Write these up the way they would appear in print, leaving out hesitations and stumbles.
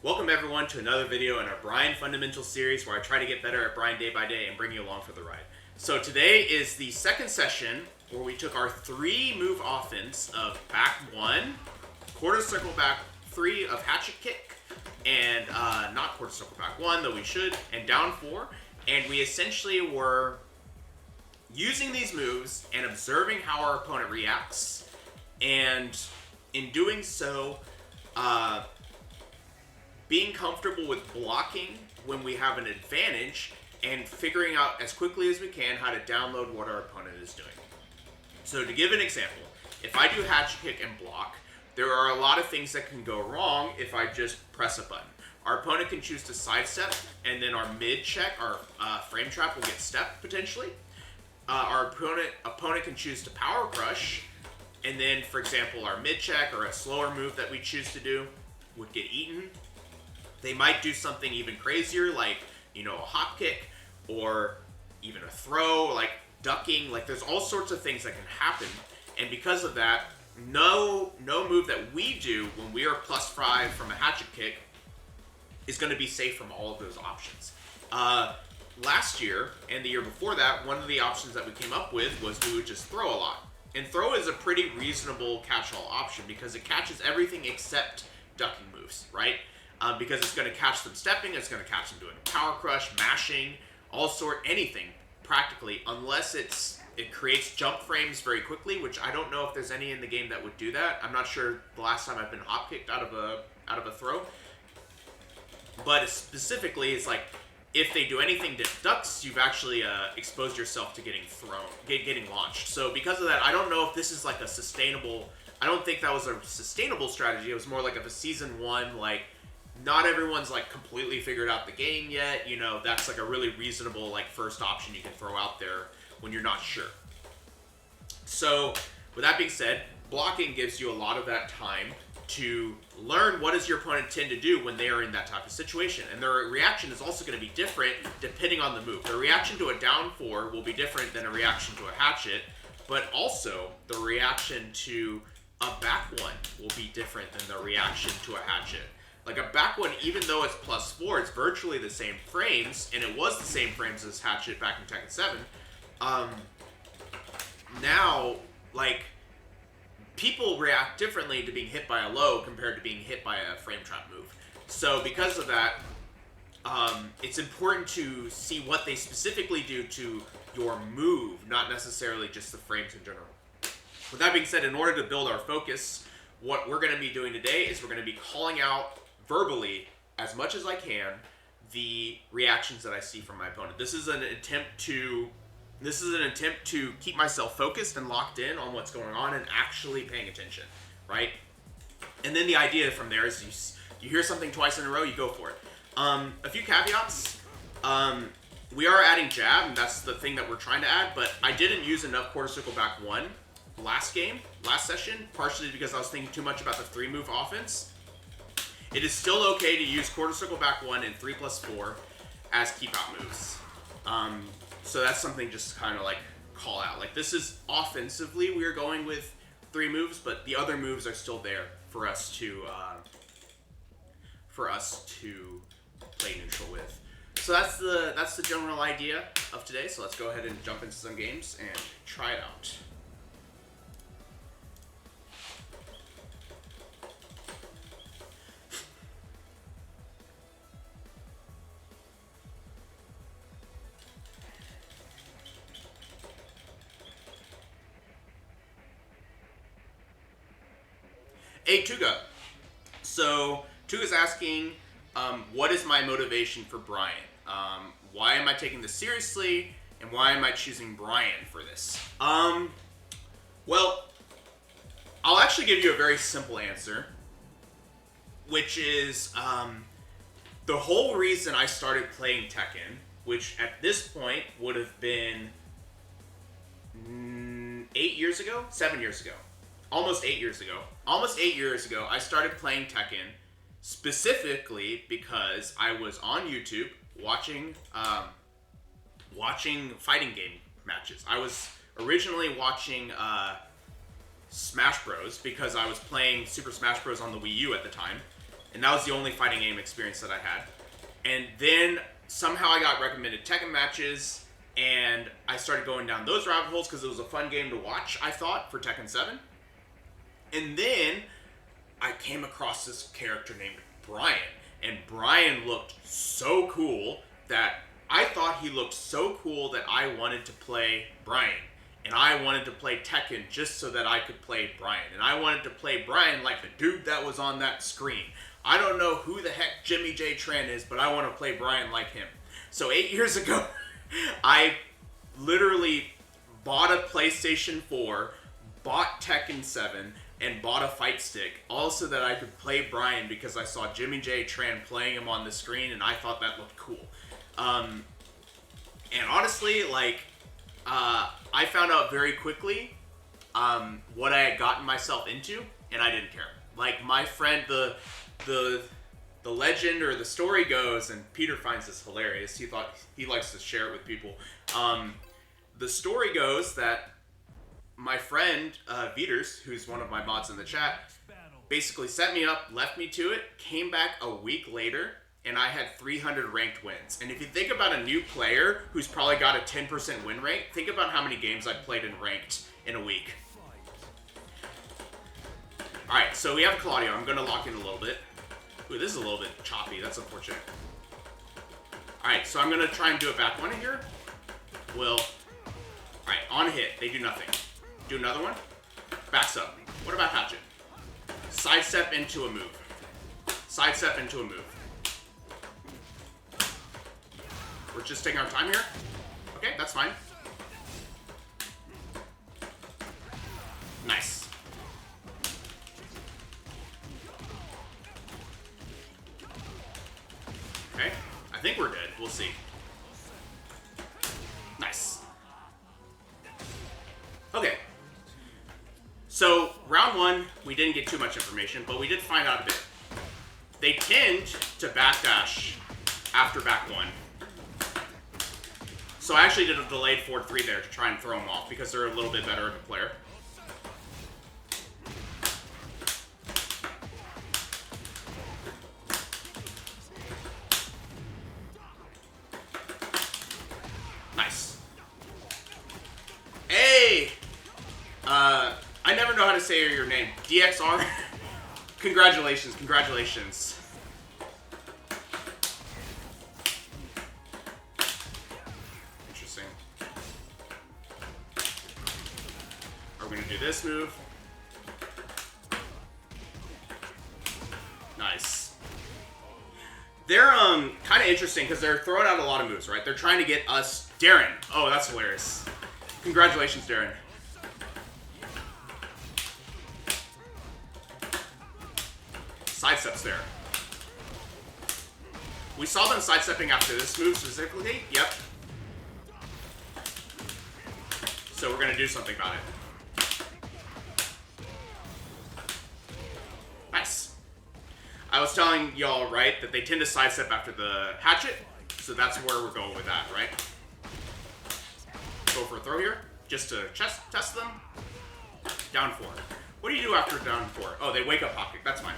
Welcome everyone to another video in our Bryan Fundamental series where I try to get better at Bryan day by day and bring you along for the ride. So today is the second session where we took our 3-move offense of back 1, quarter circle back 3 of hatchet kick, and not quarter circle back 1, though we should, and down 4, and we essentially were using these moves and observing how our opponent reacts, and in doing so, being comfortable with blocking when we have an advantage and figuring out as quickly as we can how to download what our opponent is doing. So to give an example, if I do hatchet kick and block, there are a lot of things that can go wrong if I just press a button. Our opponent can choose to sidestep, and then our mid check, our frame trap will get stepped potentially. Our opponent can choose to power crush, and then, for example, our mid check or a slower move that we choose to do would get eaten. They might do something even crazier, like, a hop kick, or even a throw, like ducking. Like, there's all sorts of things that can happen, and because of that, no move that we do when we are +5 from a hatchet kick is going to be safe from all of those options. Last year, and the year before that, one of the options that we came up with was we would just throw a lot. And throw is a pretty reasonable catch-all option because it catches everything except ducking moves, right? Because it's going to catch them stepping, it's going to catch them doing a power crush, mashing, anything practically, unless it creates jump frames very quickly, which I don't know if there's any in the game that would do that. I'm not sure the last time I've been hop kicked out of a throw. But specifically, it's like if they do anything that ducks, you've actually exposed yourself to getting launched. So because of that, I don't know if this is like a sustainable. I don't think that was a sustainable strategy. It was more like of a season 1, like. Not everyone's like completely figured out the game yet. That's like a really reasonable like first option you can throw out there when you're not sure. So with that being said, blocking gives you a lot of that time to learn what does your opponent tend to do when they are in that type of situation. And their reaction is also going to be different depending on the move. Their reaction to a down 4 will be different than a reaction to a hatchet, but also the reaction to a back 1 will be different than the reaction to a hatchet. Like a back 1, even though it's +4, it's virtually the same frames, and it was the same frames as hatchet back in Tekken 7. Now, like, people react differently to being hit by a low compared to being hit by a frame trap move. So because of that, it's important to see what they specifically do to your move, not necessarily just the frames in general. With that being said, in order to build our focus, what we're going to be doing today is we're going to be calling out verbally, as much as I can, the reactions that I see from my opponent. This is an attempt to keep myself focused and locked in on what's going on and actually paying attention, right? And then the idea from there is you hear something twice in a row, you go for it. A few caveats. We are adding jab, and that's the thing that we're trying to add, but I didn't use enough quarter circle back 1 last session, partially because I was thinking too much about the 3-move offense. It is still okay to use quarter circle back 1 and 3+4 as keep out moves. So that's something just to kind of like call out. Like, this is offensively we are going with 3 moves, but the other moves are still there for us to play neutral with. So that's the general idea of today. So let's go ahead and jump into some games and try it out. Hey, Tuga. So, Tuga's asking, what is my motivation for Bryan? Why am I taking this seriously, and why am I choosing Bryan for this? Well, I'll actually give you a very simple answer, which is, the whole reason I started playing Tekken, which at this point would have been 7 years ago. Almost 8 years ago, I started playing Tekken specifically because I was on YouTube watching fighting game matches. I was originally watching Smash Bros. Because I was playing Super Smash Bros. On the Wii U at the time. And that was the only fighting game experience that I had. And then somehow I got recommended Tekken matches, and I started going down those rabbit holes because it was a fun game to watch, I thought, for Tekken 7. And then I came across this character named Bryan. And Bryan looked so cool that I thought he looked so cool that I wanted to play Bryan. And I wanted to play Tekken just so that I could play Bryan. And I wanted to play Bryan like the dude that was on that screen. I don't know who the heck Jimmy J. Tran is, but I want to play Bryan like him. So 8 years ago, I literally bought a PlayStation 4, bought Tekken 7, and bought a fight stick, all so that I could play Bryan because I saw Jimmy J. Tran playing him on the screen, and I thought that looked cool. And honestly, like, I found out very quickly what I had gotten myself into, and I didn't care. Like, my friend, the legend or the story goes, and Peter finds this hilarious. He likes to share it with people. The story goes that my friend, Veters, who's one of my mods in the chat, basically set me up, left me to it, came back a week later, and I had 300 ranked wins. And if you think about a new player who's probably got a 10% win rate, think about how many games I played in ranked in a week. Alright, so we have Claudio. I'm going to lock in a little bit. Ooh, this is a little bit choppy. That's unfortunate. Alright, so I'm going to try and do a back one here. Alright, on hit. They do nothing. Do another one. Backs up. What about Hatchet? Sidestep into a move. Sidestep into a move. We're just taking our time here. Okay, that's fine. Nice. Okay, I think we're good. We'll see. Nice. Okay. So, round one, we didn't get too much information, but we did find out a bit. They tend to backdash after back one. So I actually did a delayed forward 3 there to try and throw them off because they're a little bit better of a player. Nice. Hey! I never know how to say your name. DXR? Congratulations, congratulations. Interesting. Are we gonna do this move? Nice. They're kind of interesting because they're throwing out a lot of moves, right? They're trying to get us... Darren. Oh, that's hilarious. Congratulations, Darren. Sidesteps there. We saw them sidestepping after this move specifically. Yep. So we're going to do something about it. Nice. I was telling y'all, right, that they tend to sidestep after the hatchet. So that's where we're going with that, right? Go for a throw here. Just to test them. Down 4. What do you do after down 4? Oh, they wake up Hopkick. That's fine.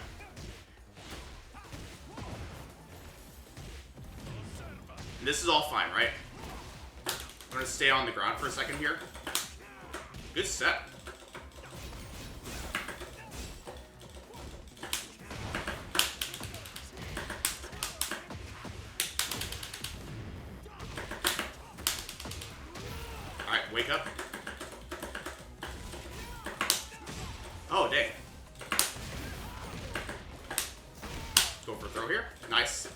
This is all fine, right? I'm going to stay on the ground for a second here. Good set. Alright, wake up. Oh, dang. Let's go for a throw here. Nice.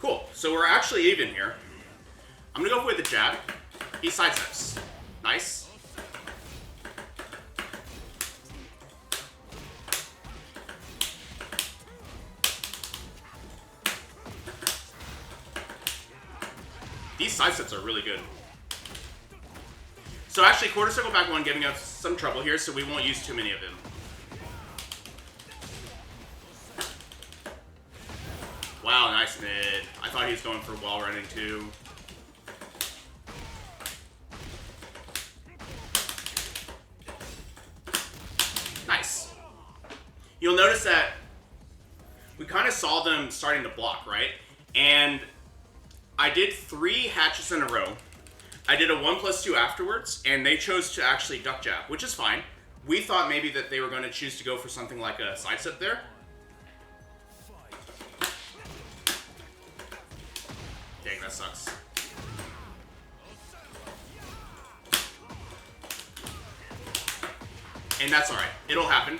Cool. So we're actually even here. I'm going to go with the jab. He sidesteps. Nice. These sidesteps are really good. So actually, quarter circle back one giving us some trouble here, so we won't use too many of them. Wow, nice mid. I thought he was going for wall running too. Nice. You'll notice that we kind of saw them starting to block, right? And I did 3 hatches in a row. I did a 1+2 afterwards, and they chose to actually duck jab, which is fine. We thought maybe that they were going to choose to go for something like a sidestep there. Dang, that sucks. And that's alright. It'll happen.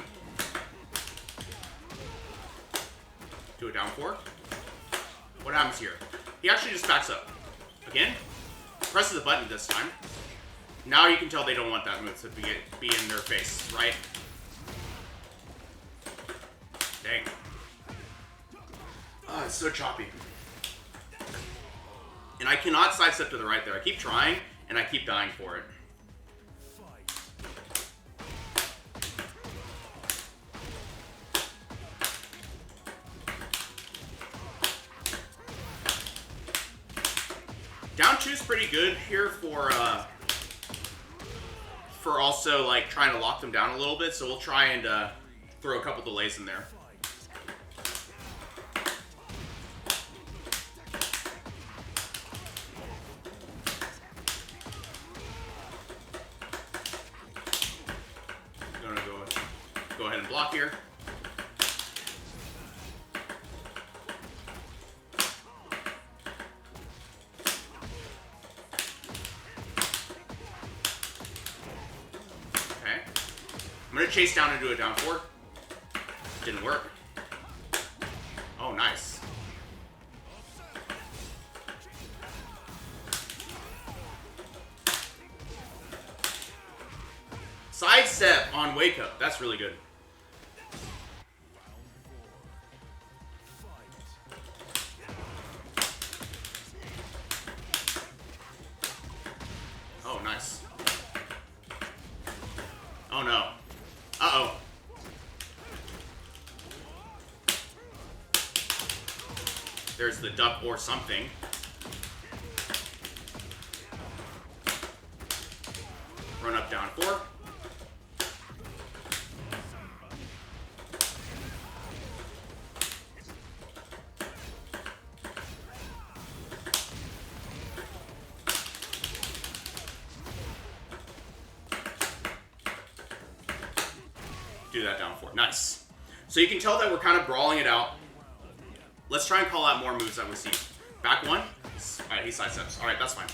Do a down 4. What happens here? He actually just backs up. Again. Presses the button this time. Now you can tell they don't want that move to be in their face, right? Dang. Oh, it's so choppy. And I cannot sidestep to the right there. I keep trying, and I keep dying for it. Down 2 is pretty good here for also like trying to lock them down a little bit. So we'll try and throw a couple delays in there. I'm gonna go ahead and block here. I'm gonna chase down and do a down 4. Didn't work. Oh, nice. Sidestep on wake up. That's really good. Oh, nice. Oh no. Uh-oh. There's the duck or something. Run up, down 4. Do that down 4. Nice. So you can tell that we're kind of brawling it out. Let's try and call out more moves that we see. Back 1. Alright, he sidesteps. Alright, that's fine.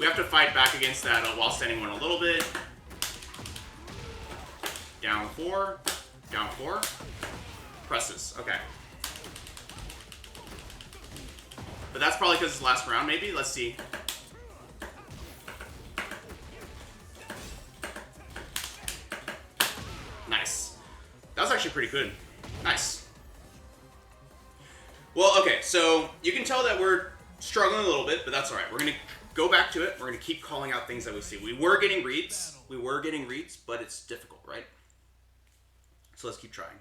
We have to fight back against that while standing one a little bit. Down 4. Down 4. Presses. Okay. But that's probably because it's last round, maybe? Let's see. Nice. That was actually pretty good. Nice. Well, okay, so you can tell that we're struggling a little bit, but that's alright. We're going to go back to it. We're going to keep calling out things that we see. We were getting reads, but it's difficult, right? So let's keep trying.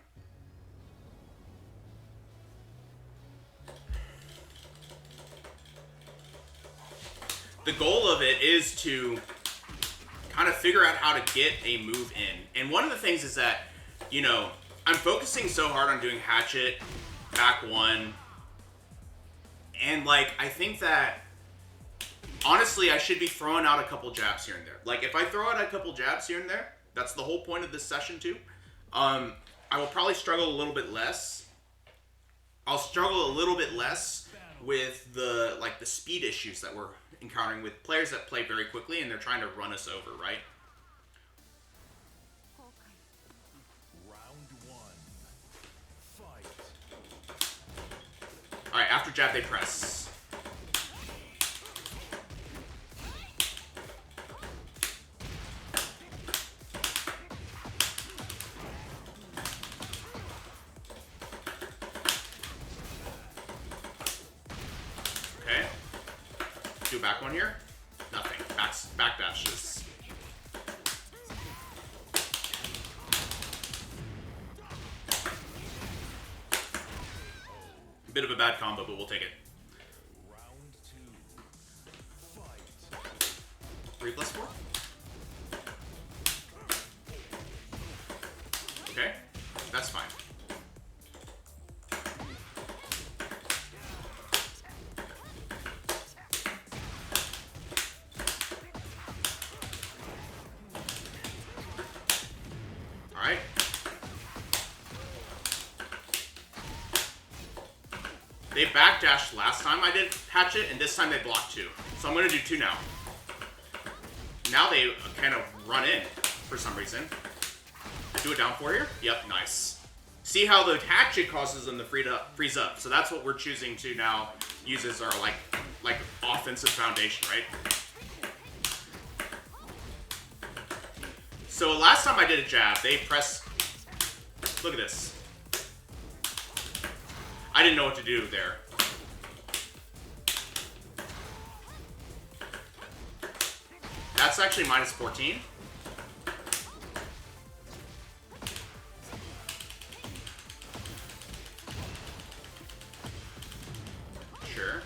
The goal of it is to kind of figure out how to get a move in. And one of the things is that, you know, I'm focusing so hard on doing hatchet, back 1, and like, I think that, honestly, I should be throwing out a couple jabs here and there. Like, if I throw out a couple jabs here and there, that's the whole point of this session too, I will probably struggle a little bit less. I'll struggle a little bit less with the speed issues that we're encountering with players that play very quickly and they're trying to run us over, right? Round 1. Fight. Alright, after jab they press. Okay. Do a back 1 here. Nothing. Back dashes. Bit of a bad combo, but we'll take it. 3+4. Okay, that's fine. All right. They backdashed last time I did hatchet, and this time they blocked 2. So I'm going to do 2 now. Now they kind of run in for some reason. Do it down 4 here? Yep, nice. See how the hatchet causes them to freeze up. So that's what we're choosing to now use as our like offensive foundation, right? So last time I did a jab, they pressed. Look at this. I didn't know what to do there. That's actually -14. Sure.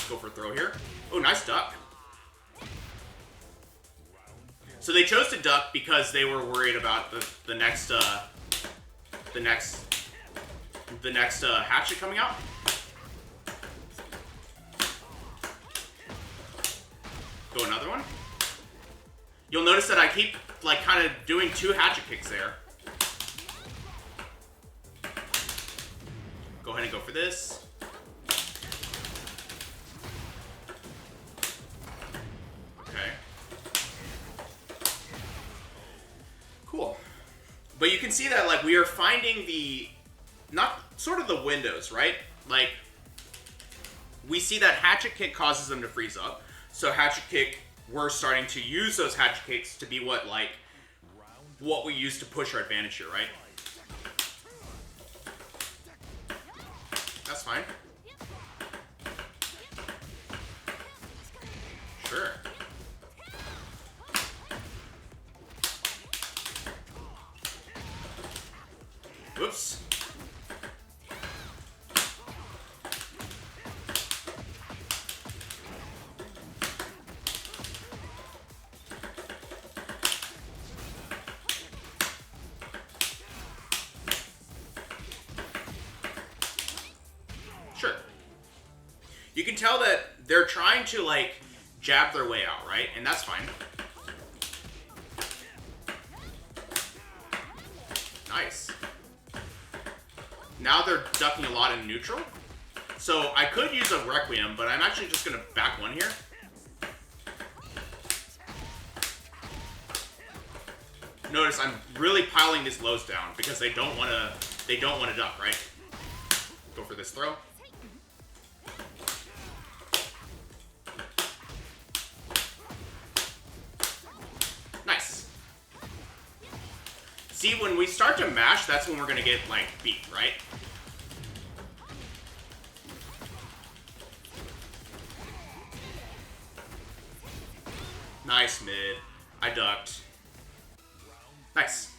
Go for a throw here. Oh, nice duck. So they chose to duck because they were worried about the next hatchet coming out. Go another one. You'll notice that I keep like kind of doing 2 hatchet kicks there. Go ahead and go for this. Okay. Cool. But you can see that like we are finding the sort of the windows, right? Like we see that hatchet kick causes them to freeze up. So hatchet kick, we're starting to use those hatchet kicks to be what we use to push our advantage here, right? That's fine. Sure. Whoops. Sure. You can tell that they're trying to like jab their way out, right? And that's fine. Nice. Now they're ducking a lot in neutral. So I could use a Requiem, but I'm actually just going to back 1 here. Notice I'm really piling these lows down because they don't want to duck, right? Go for this throw. Nice. See, when we start to mash, that's when we're going to get like beat, right? Nice mid. I ducked. Nice.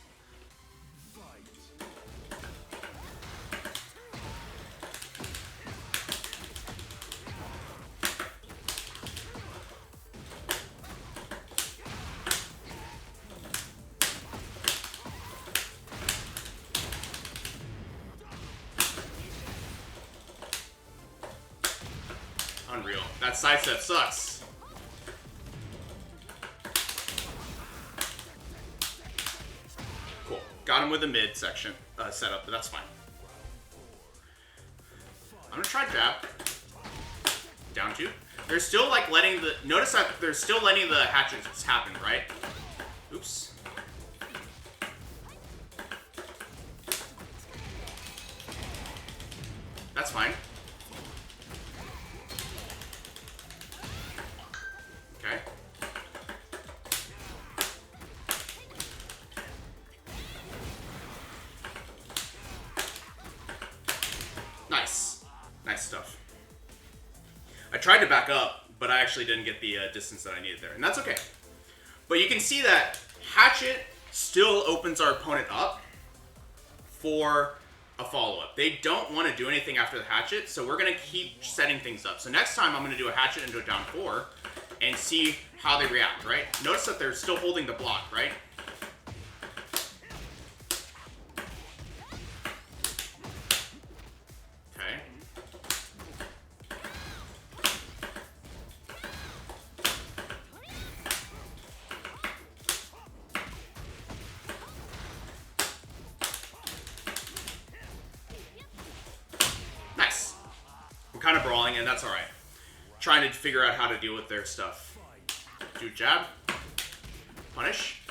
Unreal. That sidestep sucks. Got him with the mid section setup, but that's fine. I'm gonna try jab. Down 2. They're still like letting the notice that they're still letting the hatchets happen, right? Oops. That's fine. Okay. Nice. Nice stuff. I tried to back up, but I actually didn't get the distance that I needed there, and that's okay. But you can see that hatchet still opens our opponent up for a follow-up. They don't want to do anything after the hatchet, so we're going to keep setting things up. So next time I'm going to do a hatchet into a down 4 and see how they react, right? Notice that they're still holding the block, right? Okay. Nice. We're kind of brawling, and that's all right. Trying to figure out how to deal with their stuff. Do jab. Punish.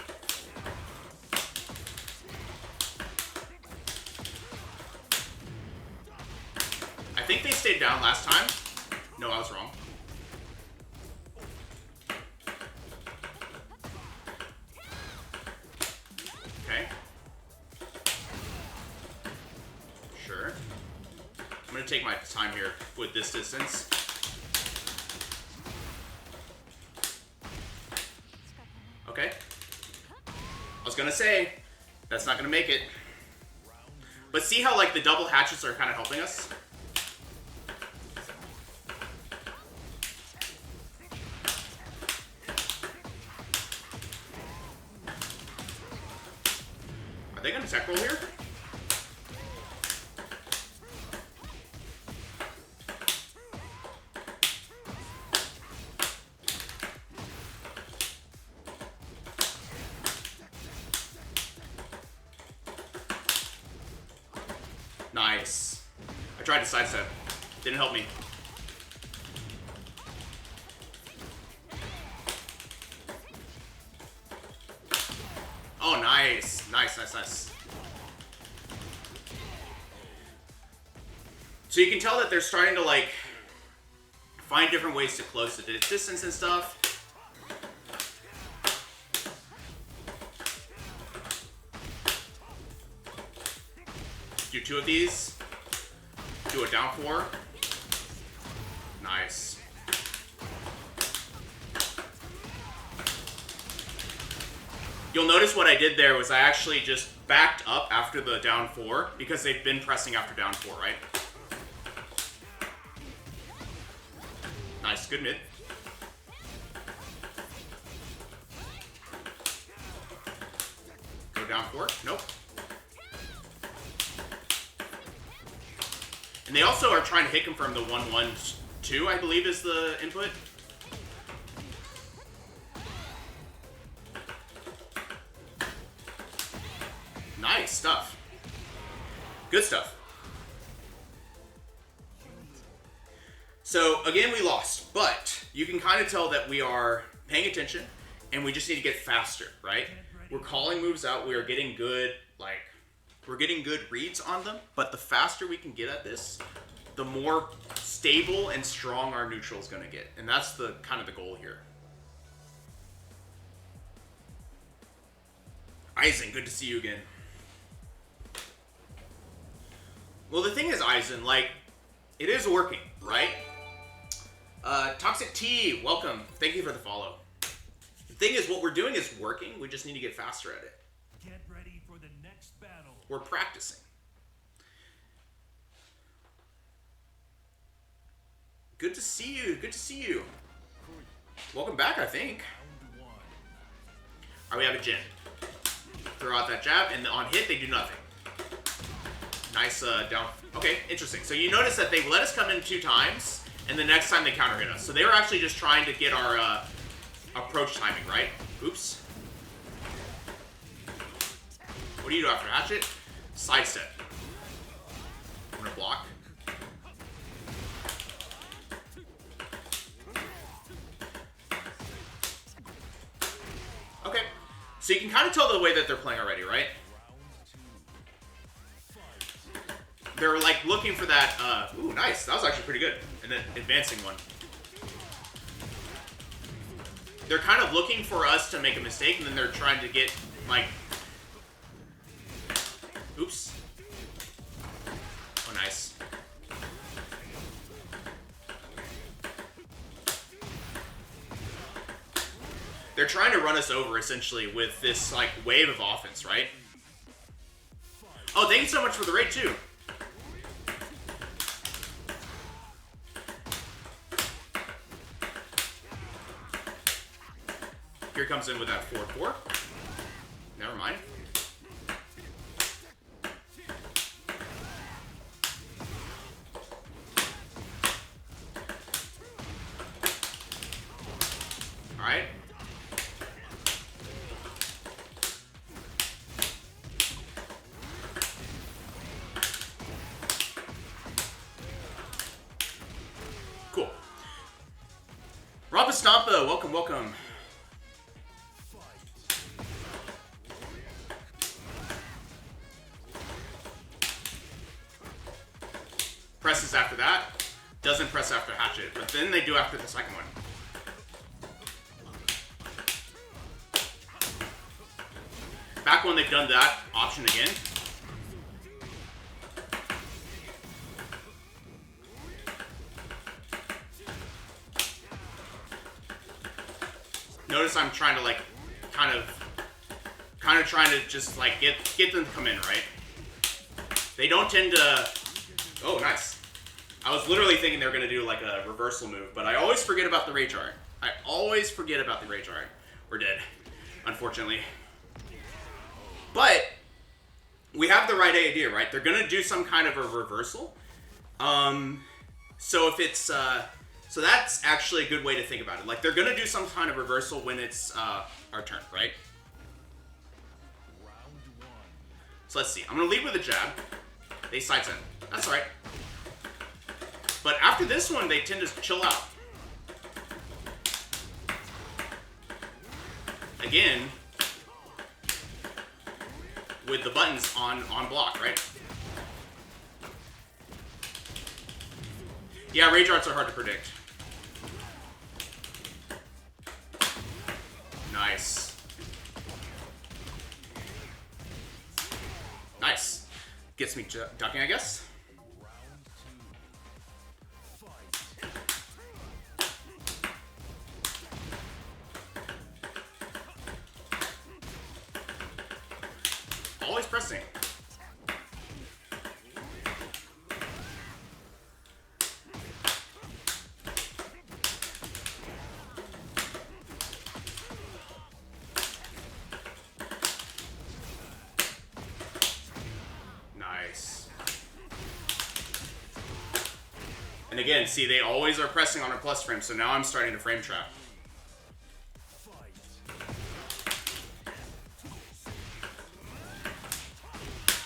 I think they stayed down last time. No, I was wrong. Okay. Sure. I'm going to take my time here with this distance. Okay. I was going to say, that's not going to make it. But see how, like, the double hatchets are kind of helping us? Are they going to tech roll here? Nice. I tried to sidestep. Didn't help me. Oh, nice. Nice, nice, nice. So you can tell that they're starting to, like, find different ways to close the distance and stuff. Do 2 of these. Do a down 4. Nice. You'll notice what I did there was I actually just backed up after the down 4 because they've been pressing after down 4, right? Nice, good mid. Go down 4. Nope. And they also are trying to hit confirm the 1-1-2, I believe is the input. Nice stuff. Good stuff. So, again, we lost, but you can kind of tell that we are paying attention, and we just need to get faster, right? We're calling moves out, we are getting good, like, we're getting good reads on them, but the faster we can get at this, the more stable and strong our neutral is going to get. And that's the kind of the goal here. Eisen, good to see you again. Well, the thing is, Eisen, like, it is working, right? Toxic T, welcome. Thank you for the follow. The thing is, what we're doing is working. We just need to get faster at it. Get ready for the next battle. We're practicing. Good to see you. Good to see you. Welcome back, I think. Alright, we have a Jin. Throw out that jab, and on hit, they do nothing. Nice down. Okay, interesting. So you notice that they let us come in 2 times, and the next time they counter hit us. So they were actually just trying to get our approach timing, right? Oops. What do you do after hatchet? Sidestep. I'm gonna block. Okay. So you can kind of tell the way that they're playing already, right? They're like looking for that, ooh, nice. That was actually pretty good. And then advancing one. They're kind of looking for us to make a mistake, and then they're trying to get, like, oops. Oh, nice. they're trying to run us over essentially with this like wave of offense, right? Oh, thank you so much for the raid too. Here comes in with that 4-4. Never mind. Alright. Cool. Robin Stompa, welcome, welcome. Presses after that. Doesn't press after Hatchet, but then they do after the second one. Back when they've done that option again. Notice I'm trying to like kind of trying to just like get them to come in, right? They don't tend to. Oh, nice. I was literally thinking they were gonna do like a reversal move, but I always forget about the Rage Art. I always forget about the Rage Art. We're dead, unfortunately. But we have the right idea, right? They're gonna do some kind of a reversal. So if it's so that's actually a good way to think about it. Like they're gonna do some kind of reversal when it's our turn, right? So let's see. I'm gonna lead with a jab. They sidestep. That's all right. But after this one, they tend to chill out. Again, with the buttons on block, right? Yeah, Rage Arts are hard to predict. Nice. Nice. Gets me ducking, I guess. Always pressing. Nice. And again, see, they always are pressing on a plus frame, so now I'm starting to frame trap.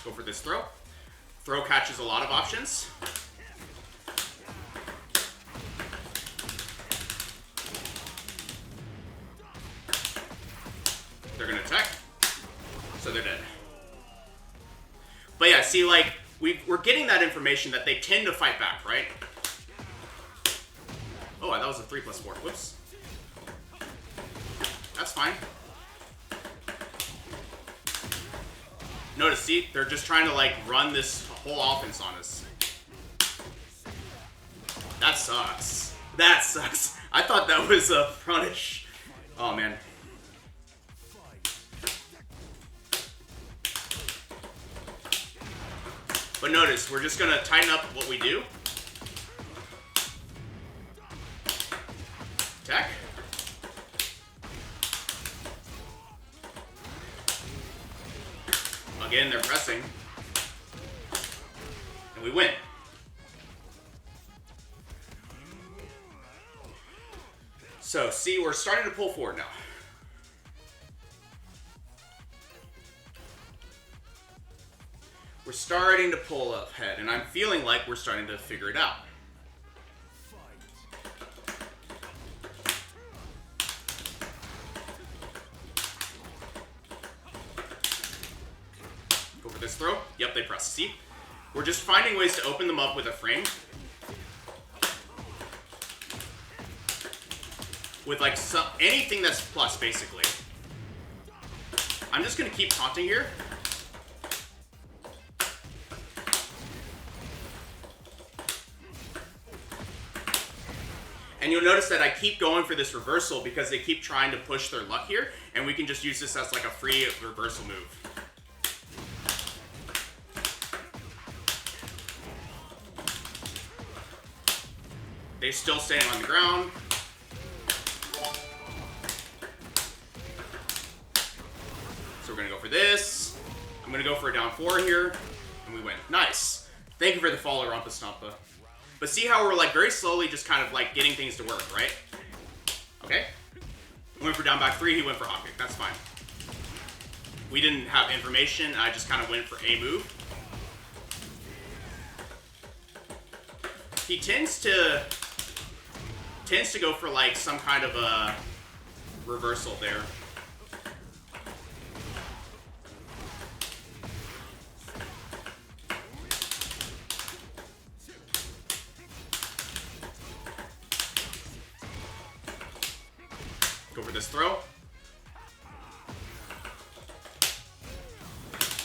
Go for this throw. Throw catches a lot of options. They're gonna attack, so they're dead. But yeah, see, like, we're getting that information that they tend to fight back, right? Oh, that was a 3+4. Whoops. That's fine. Notice, see, they're just trying to, like, run this whole offense on us. That sucks. That sucks. I thought that was a punish. Oh, man. But notice, we're just gonna tighten up what we do. Attack. Again, they're pressing. And we win. So, see, we're starting to pull forward now. We're starting to pull up ahead, and I'm feeling like we're starting to figure it out. Go for this throw. Yep, they press. See? We're just finding ways to open them up with a frame. With like anything that's plus, basically. I'm just going to keep taunting here. And you'll notice that I keep going for this reversal because they keep trying to push their luck here, and we can just use this as like a free reversal move. They're still staying on the ground. So we're going to go for this. I'm going to go for a down 4 here, and we win. Nice. Thank you for the follow, Rampa Stampa. But see how we're like very slowly just kind of like getting things to work, right? Okay. Went for down back 3, he went for hot kick. That's fine. We didn't have information. I just kind of went for a move. He tends to go for like some kind of a reversal there. Go for this throw.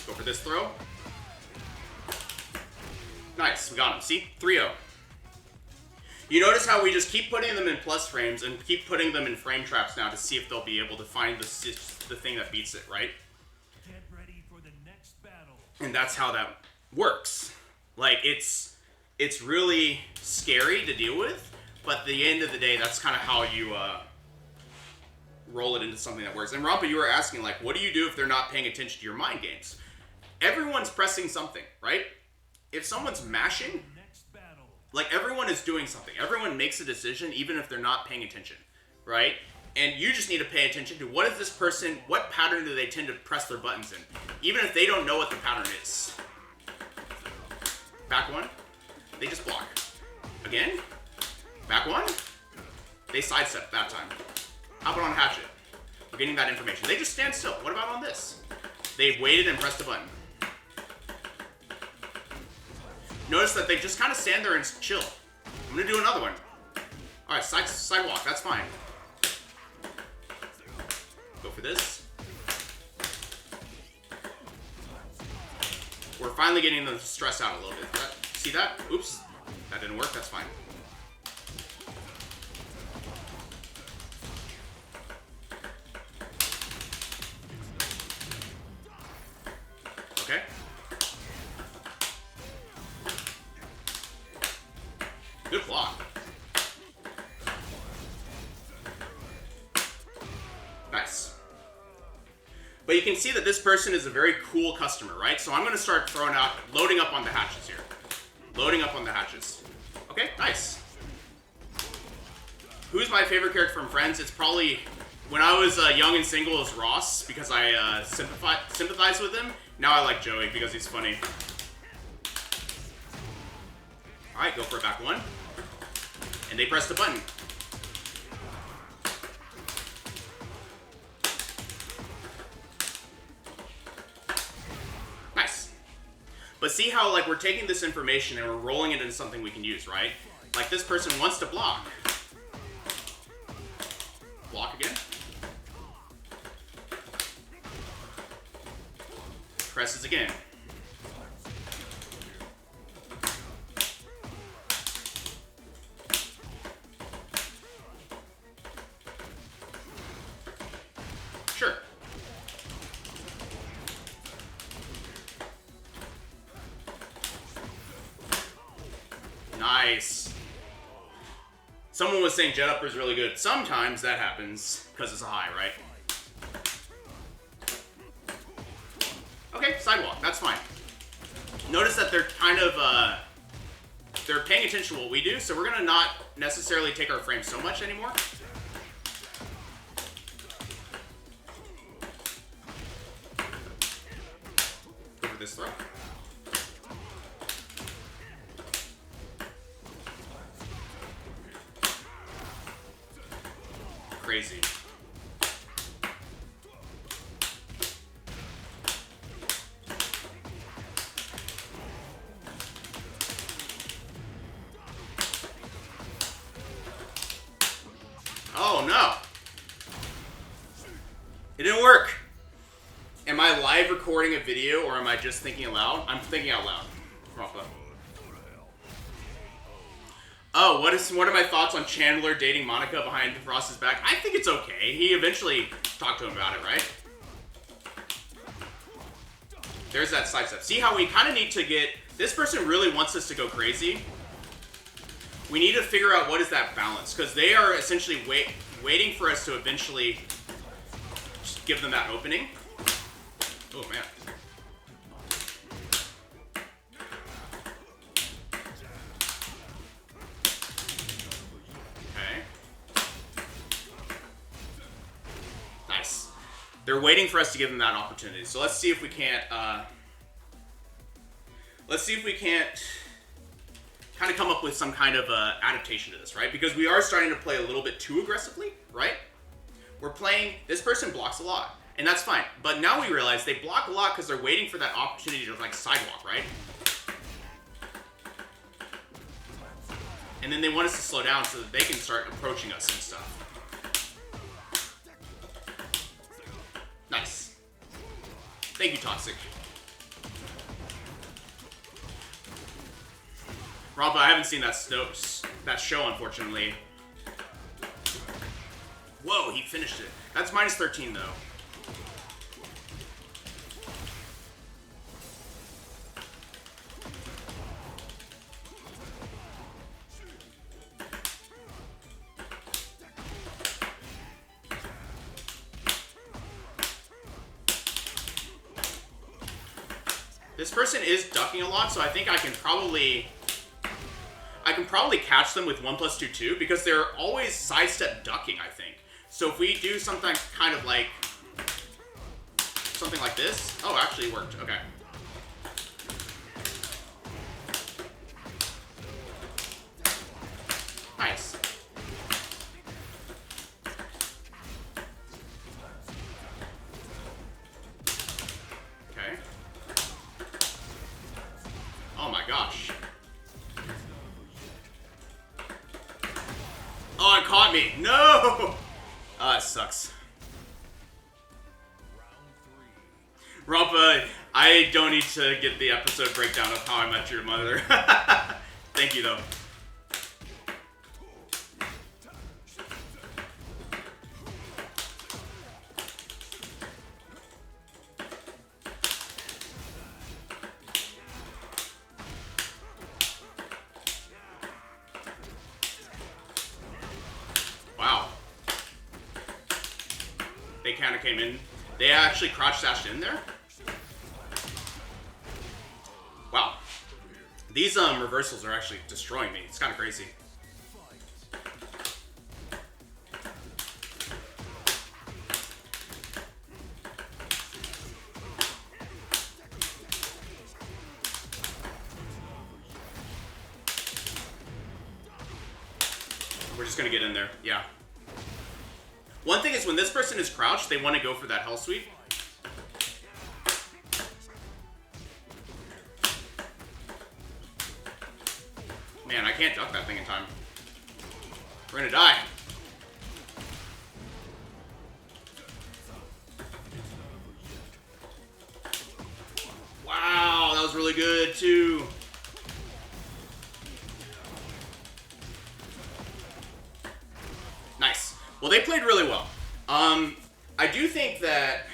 Go for this throw. Nice, we got him. See? 3-0. You notice how we just keep putting them in plus frames and keep putting them in frame traps now to see if they'll be able to find the thing that beats it, right? Get ready for the next battle. And that's how that works. Like, it's really scary to deal with, but at the end of the day, that's kind of how you roll it into something that works. And Rampa, you were asking, like, what do you do if they're not paying attention to your mind games? Everyone's pressing something, right? If someone's mashing, like, everyone is doing something. Everyone makes a decision, even if they're not paying attention, right? And you just need to pay attention to what is this person, what pattern do they tend to press their buttons in, even if they don't know what the pattern is. Back 1, they just block. Again, back 1, they sidestep that time. How about on Hatchet? We're getting that information. They just stand still. What about on this? They waited and pressed the button. Notice that they just kind of stand there and chill. I'm going to do another one. Alright, sidewalk. That's fine. Go for this. We're finally getting them to stress out a little bit. See that? Oops. That didn't work. That's fine. Okay. Good block. Nice. But you can see that this person is a very cool customer, right? So I'm going to start loading up on the hatches here. Loading up on the hatches. Okay, nice. Who's my favorite character from Friends? It's probably, when I was young and single, it was Ross, because I sympathize with him. Now I like Joey, because he's funny. Alright, go for a back 1. And they press the button. Nice. But see how, like, we're taking this information and we're rolling it into something we can use, right? Like, this person wants to block. Block again. Presses again. Sure. Nice. Someone was saying Jet Upper is really good. Sometimes that happens because it's a high, right? Okay, sidewalk. That's fine. Notice that they're kind of, they're paying attention to what we do, so we're going to not necessarily take our frame so much anymore. Go for this throw. Crazy. Oh no! It didn't work! Am I live recording a video or am I just thinking aloud? I'm thinking out loud. Oh, what are my thoughts on Chandler dating Monica behind Ross's back? I think it's okay. He eventually talked to him about it, right? There's that sidestep. See how we kind of need to get... This person really wants us to go crazy. We need to figure out what is that balance, because they are essentially waiting for us to eventually just give them that opening. Oh, man. They're waiting for us to give them that opportunity. So let's see if we can't. Let's see if we can't kind of come up with some kind of adaptation to this, right? Because we are starting to play a little bit too aggressively, right? We're playing. This person blocks a lot, and that's fine. But now we realize they block a lot because they're waiting for that opportunity to like sidewalk, right? And then they want us to slow down so that they can start approaching us and stuff. Nice. Thank you, Toxic. Rampa, I haven't seen that show, unfortunately. Whoa, he finished it. That's minus 13, though. This person is ducking a lot, so I think I can probably catch them with 1+2/2 because they're always sidestep ducking, I think. So if we do something kind of like something like this, oh, actually it worked. Okay. Nice. Okay. Oh my gosh. Oh, it caught me. No! It sucks. Rampa, I don't need to get the episode breakdown of How I Met Your Mother. Thank you, though. Wow. They kind of came in. They actually crouch dashed in there. Wow. These reversals are actually destroying me. It's kind of crazy. We're just gonna get in there. Yeah. One thing is when this person is crouched, they want to go for that hell sweep. Man, I can't duck that thing in time. We're gonna die. Wow, that was really good too. Nice. Well, they played really well. I do think that...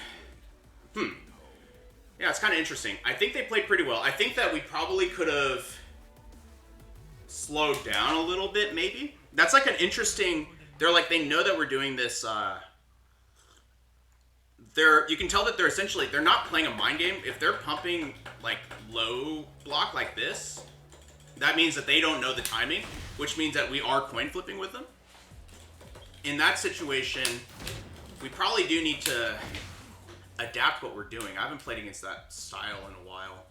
Yeah, it's kind of interesting. I think they played pretty well. I think that we probably could have slowed down a little bit, maybe. That's like an interesting... They're like, they know that we're doing this... You can tell that they're essentially... They're not playing a mind game. If they're pumping, like, low block like this, that means that they don't know the timing, which means that we are coin flipping with them. In that situation, we probably do need to adapt what we're doing. I haven't played against that style in a while.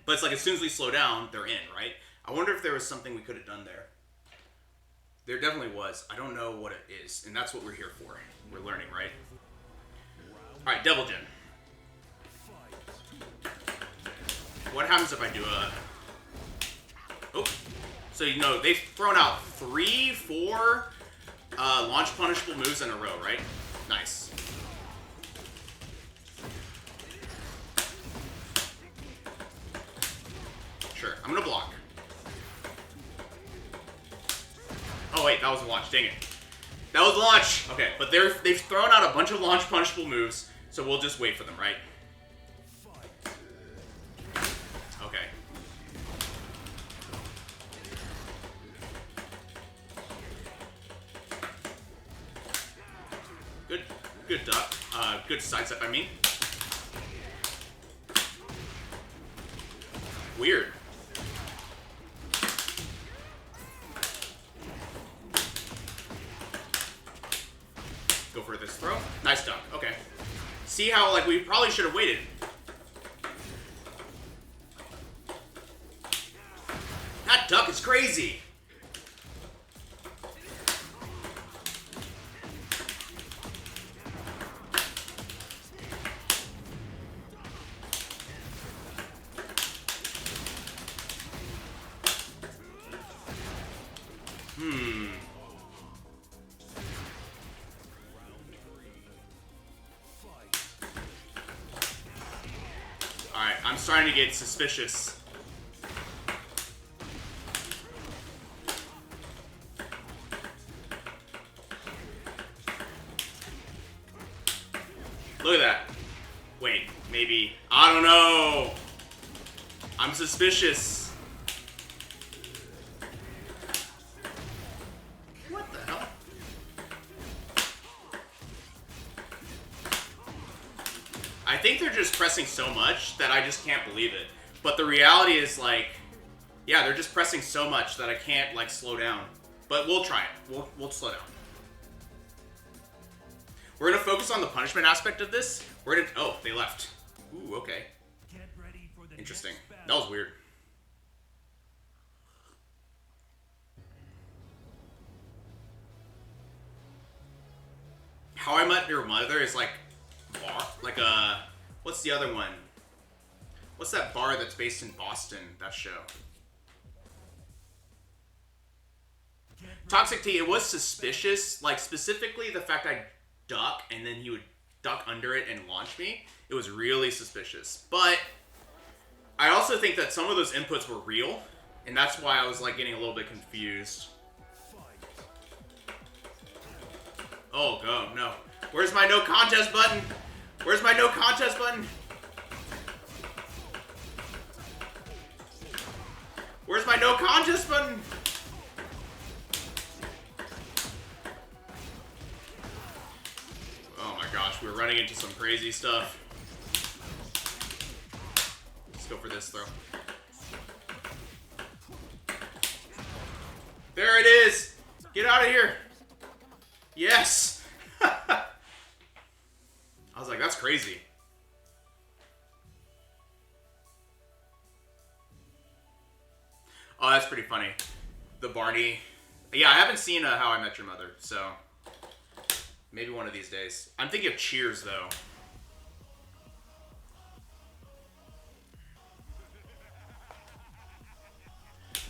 But it's like as soon as we slow down, they're in, right? I wonder if there was something we could have done there. There definitely was. I don't know what it is, and that's what we're here for. We're learning, right? All right, Devil Gen. What happens if I do a... Oh. So, you know, they've thrown out 3-4 launch punishable moves in a row, right? Nice. Sure, I'm gonna block. wait, that was a launch. Dang it. That was a launch. Okay, but they've thrown out a bunch of launch punishable moves, so we'll just wait for them, right? Okay. Good duck. Good sidestep, I mean. Weird. Go for this throw. Nice duck. Okay. See how, like, we probably should have waited. That duck is crazy. Alright, I'm starting to get suspicious. Look at that. Wait, maybe. I don't know. I'm suspicious. What the hell? I think they're just pressing so much that I just can't believe it. But the reality is, like, yeah, they're just pressing so much that I can't, like, slow down. But we'll try it. We'll slow down. We're gonna focus on the punishment aspect of this. We're gonna... Oh, they left. Ooh, okay. Get ready for the Interesting. next That battle. was weird. How I Met Your Mother is like bar, like a... What's the other one? What's that bar that's based in Boston? That show. Toxic Tea. It was suspicious. Like specifically the fact I duck and then he would duck under it and launch me. It was really suspicious. But I also think that some of those inputs were real, and that's why I was like getting a little bit confused. Oh, go, no. Where's my no contest button? Where's my no contest button? Where's my no contest button? Oh my gosh, we're running into some crazy stuff. Let's go for this throw. There it is! Get out of here! Yes! I was like, that's crazy. Oh, that's pretty funny. The Barney. Yeah, I haven't seen How I Met Your Mother, so maybe one of these days. I'm thinking of Cheers, though.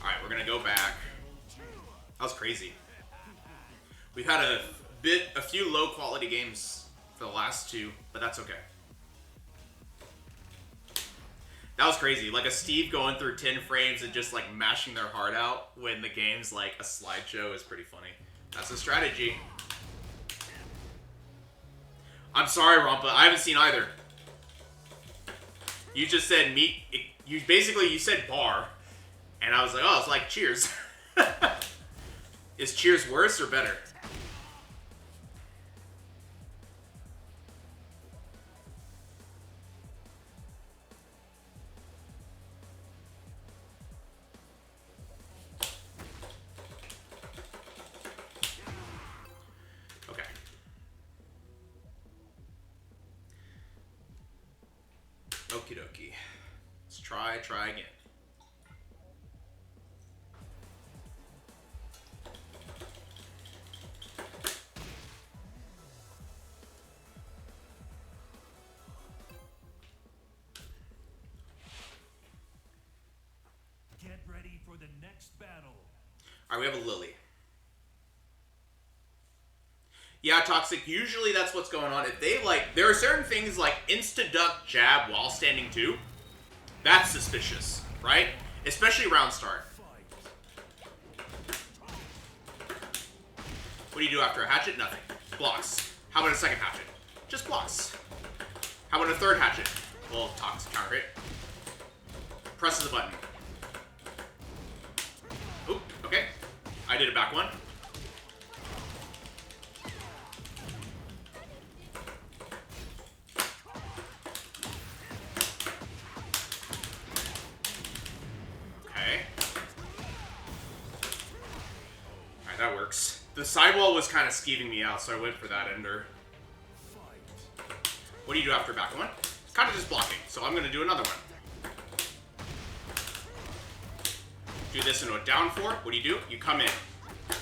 Alright, we're gonna go back. That was crazy. We've had a few low quality games for the last two, but that's okay. That was crazy. Like a Steve going through 10 frames and just like mashing their heart out when the game's like a slideshow is pretty funny. That's a strategy. I'm sorry, Rampa. I haven't seen either. You just said meat. You said bar, and I was like, oh, it's like Cheers. Is Cheers worse or better? Okay. Okie dokie. Let's try again. Get ready for the next battle. Alright, we have a Lily. Yeah, Toxic, usually that's what's going on. If they, like, there are certain things like insta-duck jab while standing too. That's suspicious, right? Especially round start. do you do after a hatchet? Nothing. Blocks. How about a second hatchet? Just blocks. How about a third hatchet? Well, toxic counter hit. Presses the button. Oop, okay. I did a back one. Okay. Alright, that works. The sidewall was kind of skeeving me out, so I went for that ender. What do you do after back one? Kind of just blocking, so I'm going to do another one. Do this into a down four. What do? You come in.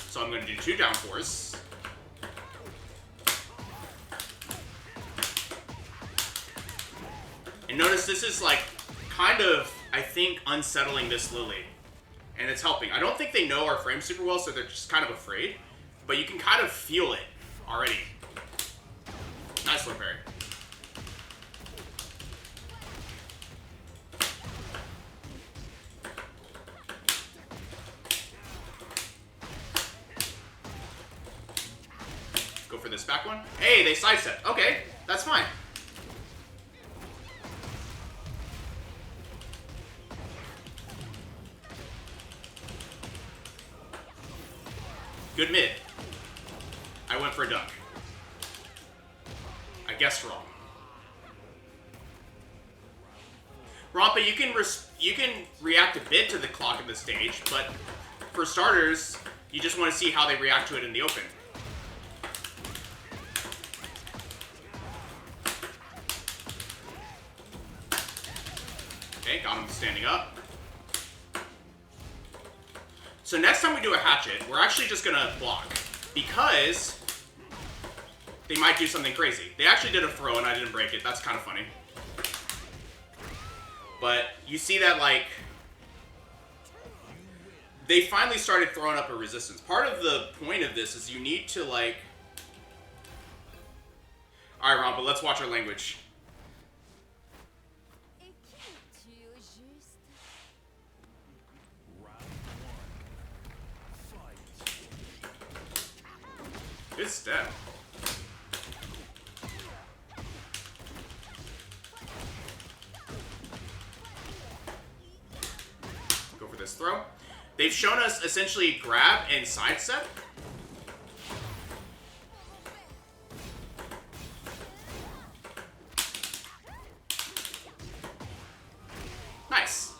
So I'm going to do 2 down fours. And notice this is like kind of, I think, unsettling this Lily. And it's helping. I don't think they know our frame super well, so they're just kind of afraid. But you can kind of feel it already. Nice one, Barry. Go for this back one. Hey, they sidestep. Okay, that's fine. Good mid. I went for a dunk. I guessed wrong. Rampa, you can react a bit to the clock of the stage, but for starters, you just want to see how they react to it in the open. Okay, got him standing up. So next time we do a hatchet, we're actually just gonna block, because they might do something crazy. They actually did a throw and I didn't break it. That's kind of funny. But you see that, like, they finally started throwing up a resistance. Part of the point of this is you need to, like... Alright, Rampa, let's watch our language. Good step. Go for this throw. They've shown us essentially grab and sidestep. Nice.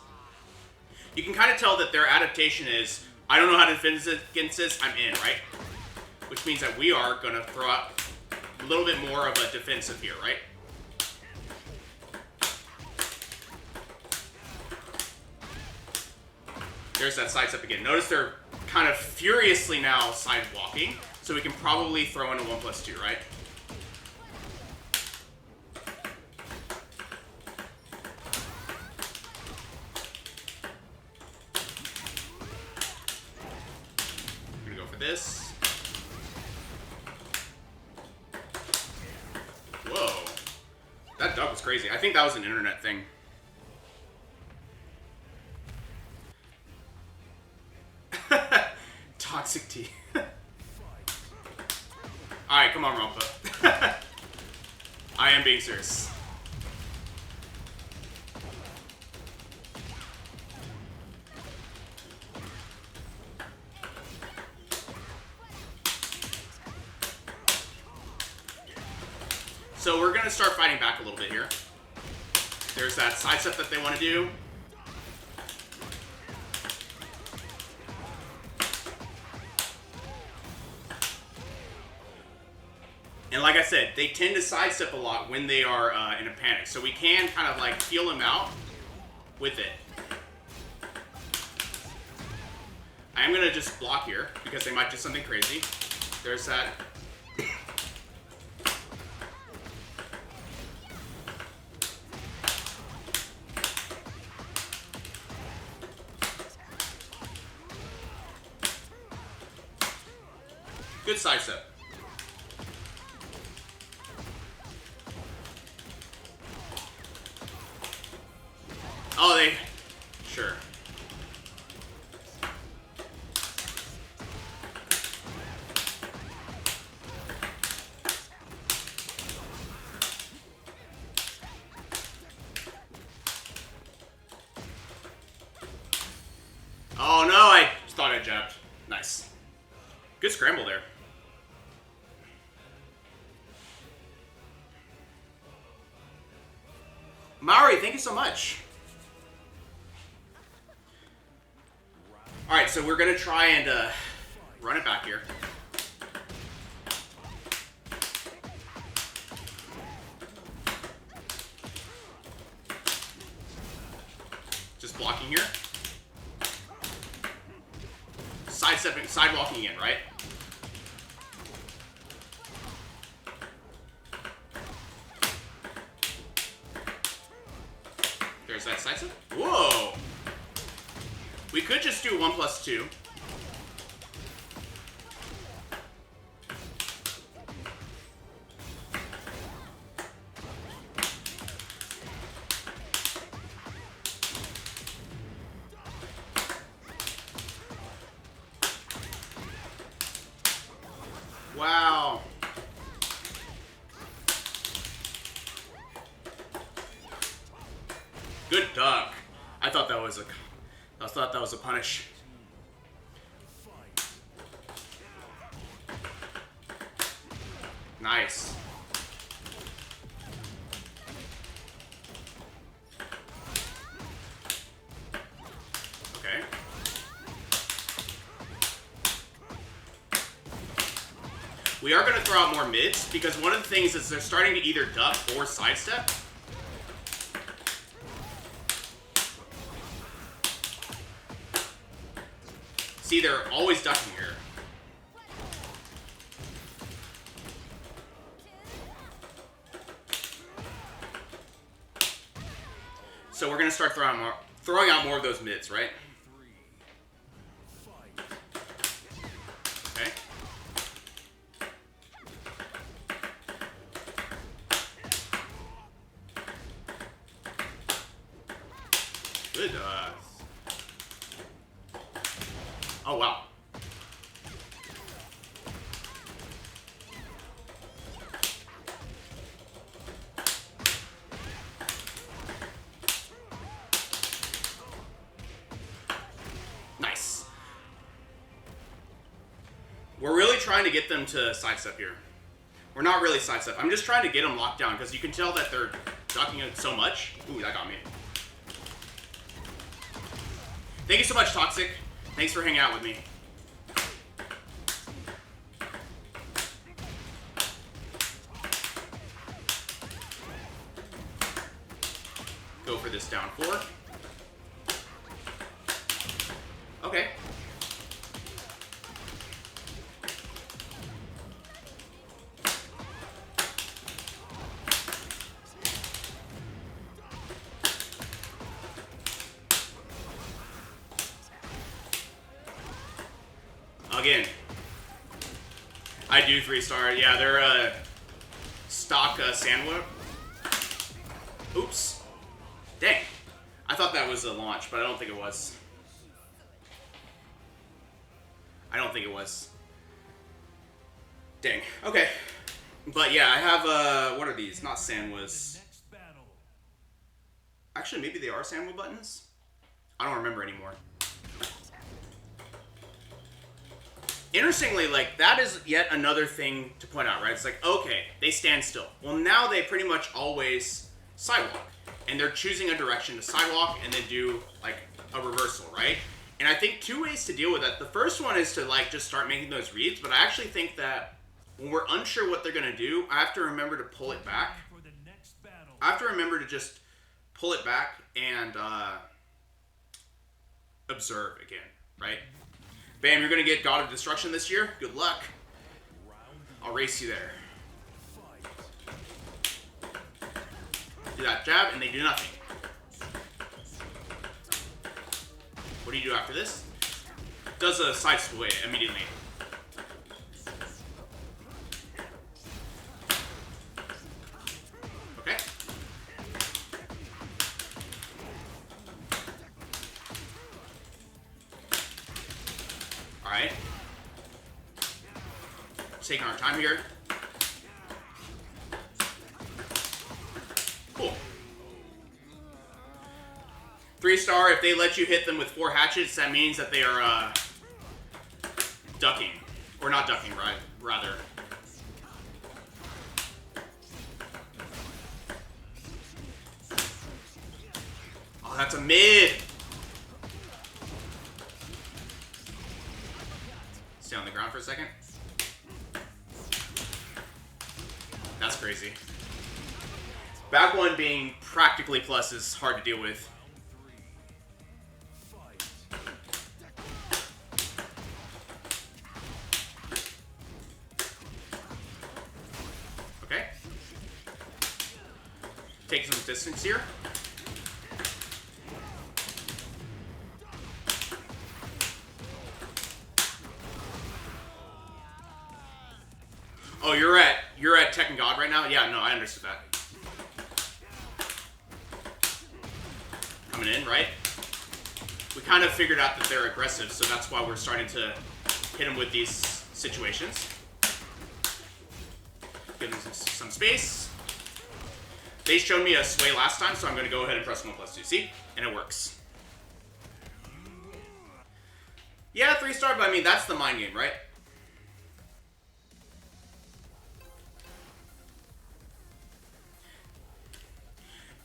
You can kind of tell that their adaptation is, I don't know how to defend against this, I'm in, right? Which means that we are going to throw out a little bit more of a defensive here, right? There's that sidestep again. Notice they're kind of furiously now side blocking, so we can probably throw in a 1+2, right? I'm gonna go for this. Whoa. That dub was crazy. I think that was an internet thing. Toxic tea. Alright, come on, Rampa. I am being serious. So we're going to start fighting back a little bit here. There's that sidestep that they want to do. And like I said, they tend to sidestep a lot when they are in a panic. So we can kind of like feel them out with it. I am going to just block here because they might do something crazy. There's that. Good sidestep. Oh, they... Sure. Oh no, I thought I jabbed. Nice. Good scramble there. Maori, thank you so much. Alright, so we're gonna try and run it back here. Just blocking here. Sidestepping, sidewalking again, right? There's that sidestep. Whoa! We could just do 1+2. Wow. Good duck. I thought that was a punish. Nice. Okay. We are going to throw out more mids because one of the things is they're starting to either duck or sidestep. See, they're always ducking here. So we're gonna start throwing out more of those mids, right? Okay. Good. Oh wow. Nice. We're really trying to get them to sidestep here. We're not really sidestep. I'm just trying to get them locked down because you can tell that they're ducking it so much. Ooh, that got me. Thank you so much, Toxic. Thanks for hanging out with me. Go for this down 4. Okay. Again, I do 3-star. Yeah, they're stock Sandwhip. Oops. Dang. I thought that was a launch, but I don't think it was. I don't think it was. Dang. Okay. But yeah, I have, what are these? Not Sandwiz. Actually, maybe they are Sandwhip buttons? I don't remember anymore. Interestingly, like, that is yet another thing to point out, right? It's like, okay, they stand still. Well, now they pretty much always sidewalk. And they're choosing a direction to sidewalk and then do, like, a reversal, right? And I think 2 ways to deal with that. The first one is to, like, just start making those reads, but I actually think that when we're unsure what they're going to do, I have to remember to pull it back. I have to remember to just pull it back and observe again, right? Bam, you're going to get God of Destruction this year. Good luck. I'll race you there. Do that jab, and they do nothing. What do you do after this? Does a side sway immediately. Okay. Alright. Taking our time here. Cool. 3-star, if they let you hit them with 4 hatchets, that means that they are ducking. Or not ducking, right? Rather. Oh, that's a mid! Stay on the ground for a second. That's crazy. Back one being practically plus is hard to deal with. Okay. Take some distance here. Oh, you're at Tekken God right now? Yeah, no, I understood that. Coming in, right? We kind of figured out that they're aggressive, so that's why we're starting to hit them with these situations. Give them some space. They showed me a sway last time, so I'm going to go ahead and press 1+2. See? And it works. Yeah, 3-star, but I mean, that's the mind game, right?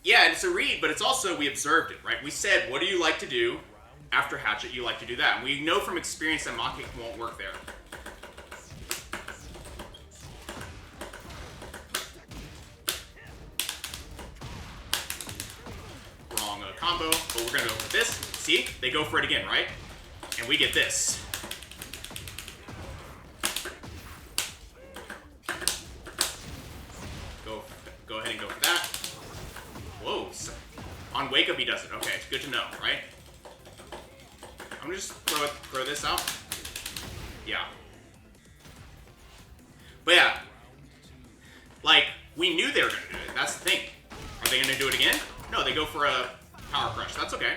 Yeah, it's a read, but it's also, we observed it, right? We said, what do you like to do after hatchet? You like to do that. And we know from experience that mock kick won't work there. Wrong combo, but we're gonna go for this. See? They go for it again, right? And we get this. Go ahead and go for that. Whoa. On wake up he does it. Okay, it's good to know, right? I'm gonna just throw this out. Yeah. But yeah. Like, we knew they were gonna do it. That's the thing. Are they gonna do it again? No, they go for a power crush. That's okay.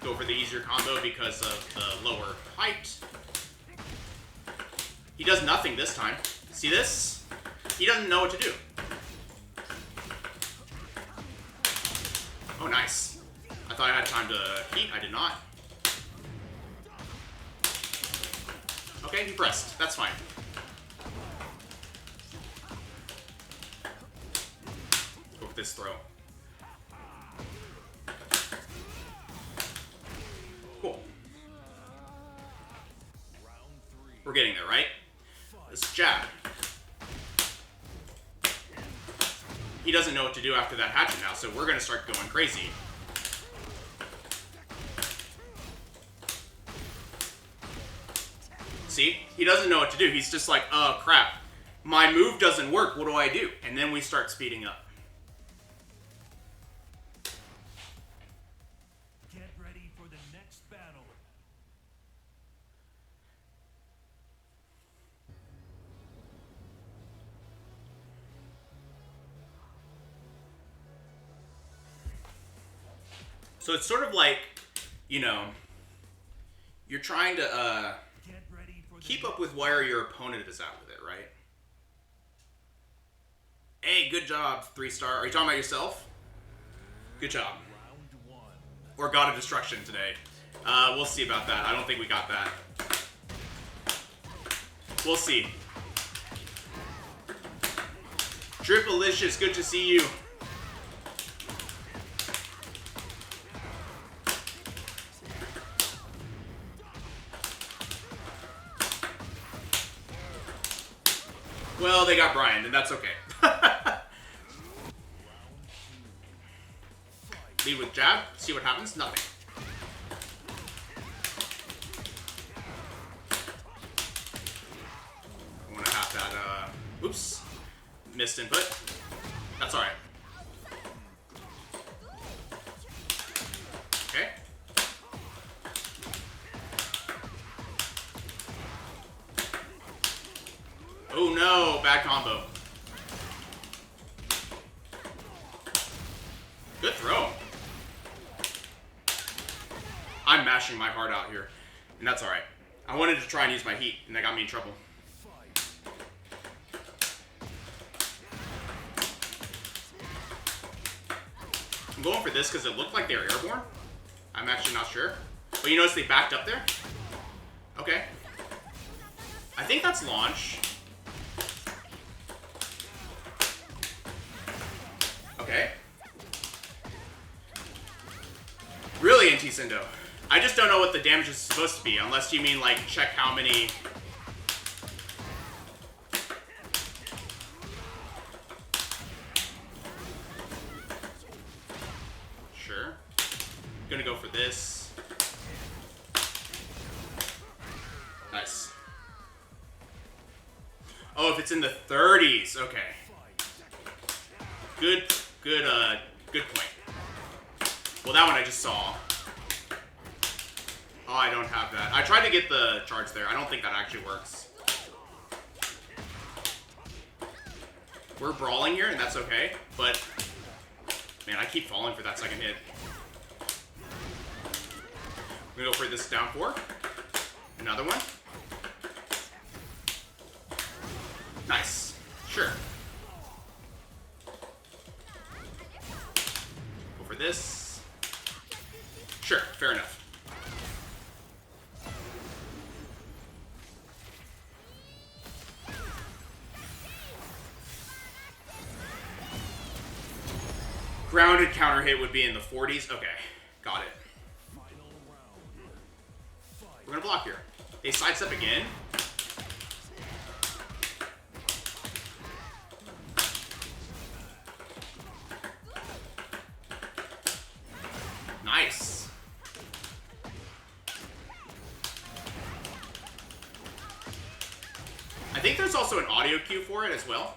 Go for the easier combo because of the lower height. He does nothing this time. See this? He doesn't know what to do. Oh, nice. I thought I had time to heat. I did not. Okay, he pressed. That's fine. Go for this throw. Cool. We're getting there, right? This jab. He doesn't know what to do after that hatchet now, so we're going to start going crazy. See? He doesn't know what to do. He's just like, oh, crap. My move doesn't work. What do I do? And then we start speeding up. Get ready for the next battle. So it's sort of like, you know, you're trying to Get ready for the keep up with where your opponent is at with it, right? Hey, good job, 3-star. Are you talking about yourself? Good job. round one. Or God of Destruction today. We'll see about that. I don't think we got that. We'll see. Dripalicious, good to see you. Well, they got Bryan, and that's okay. Lead with jab, see what happens. Nothing. I want to have that, oops. Missed input. That's alright. Okay. Oh no, bad combo. Good throw. I'm mashing my heart out here, and that's alright. I wanted to try and use my heat, and that got me in trouble. I'm going for this because it looked like they were airborne. I'm actually not sure. But you notice they backed up there? Okay. I think that's launch. Okay. Really, Anti-Cindo. I just don't know what the damage is supposed to be, unless you mean, like, check how many... Sure. Gonna go for this. Nice. Oh, if it's in the 30s, okay. Good point. Well, that one I just saw. Oh, I don't have that. I tried to get the charge there. I don't think that actually works. We're brawling here, and that's okay, but... Man, I keep falling for that second hit. We're gonna go for this down 4. Another one. Nice. Sure. Go for this. Sure, fair enough. Grounded counter hit would be in the 40s. Okay, got it. We're gonna block here. They sidestep again. Nice. I think there's also an audio cue for it as well.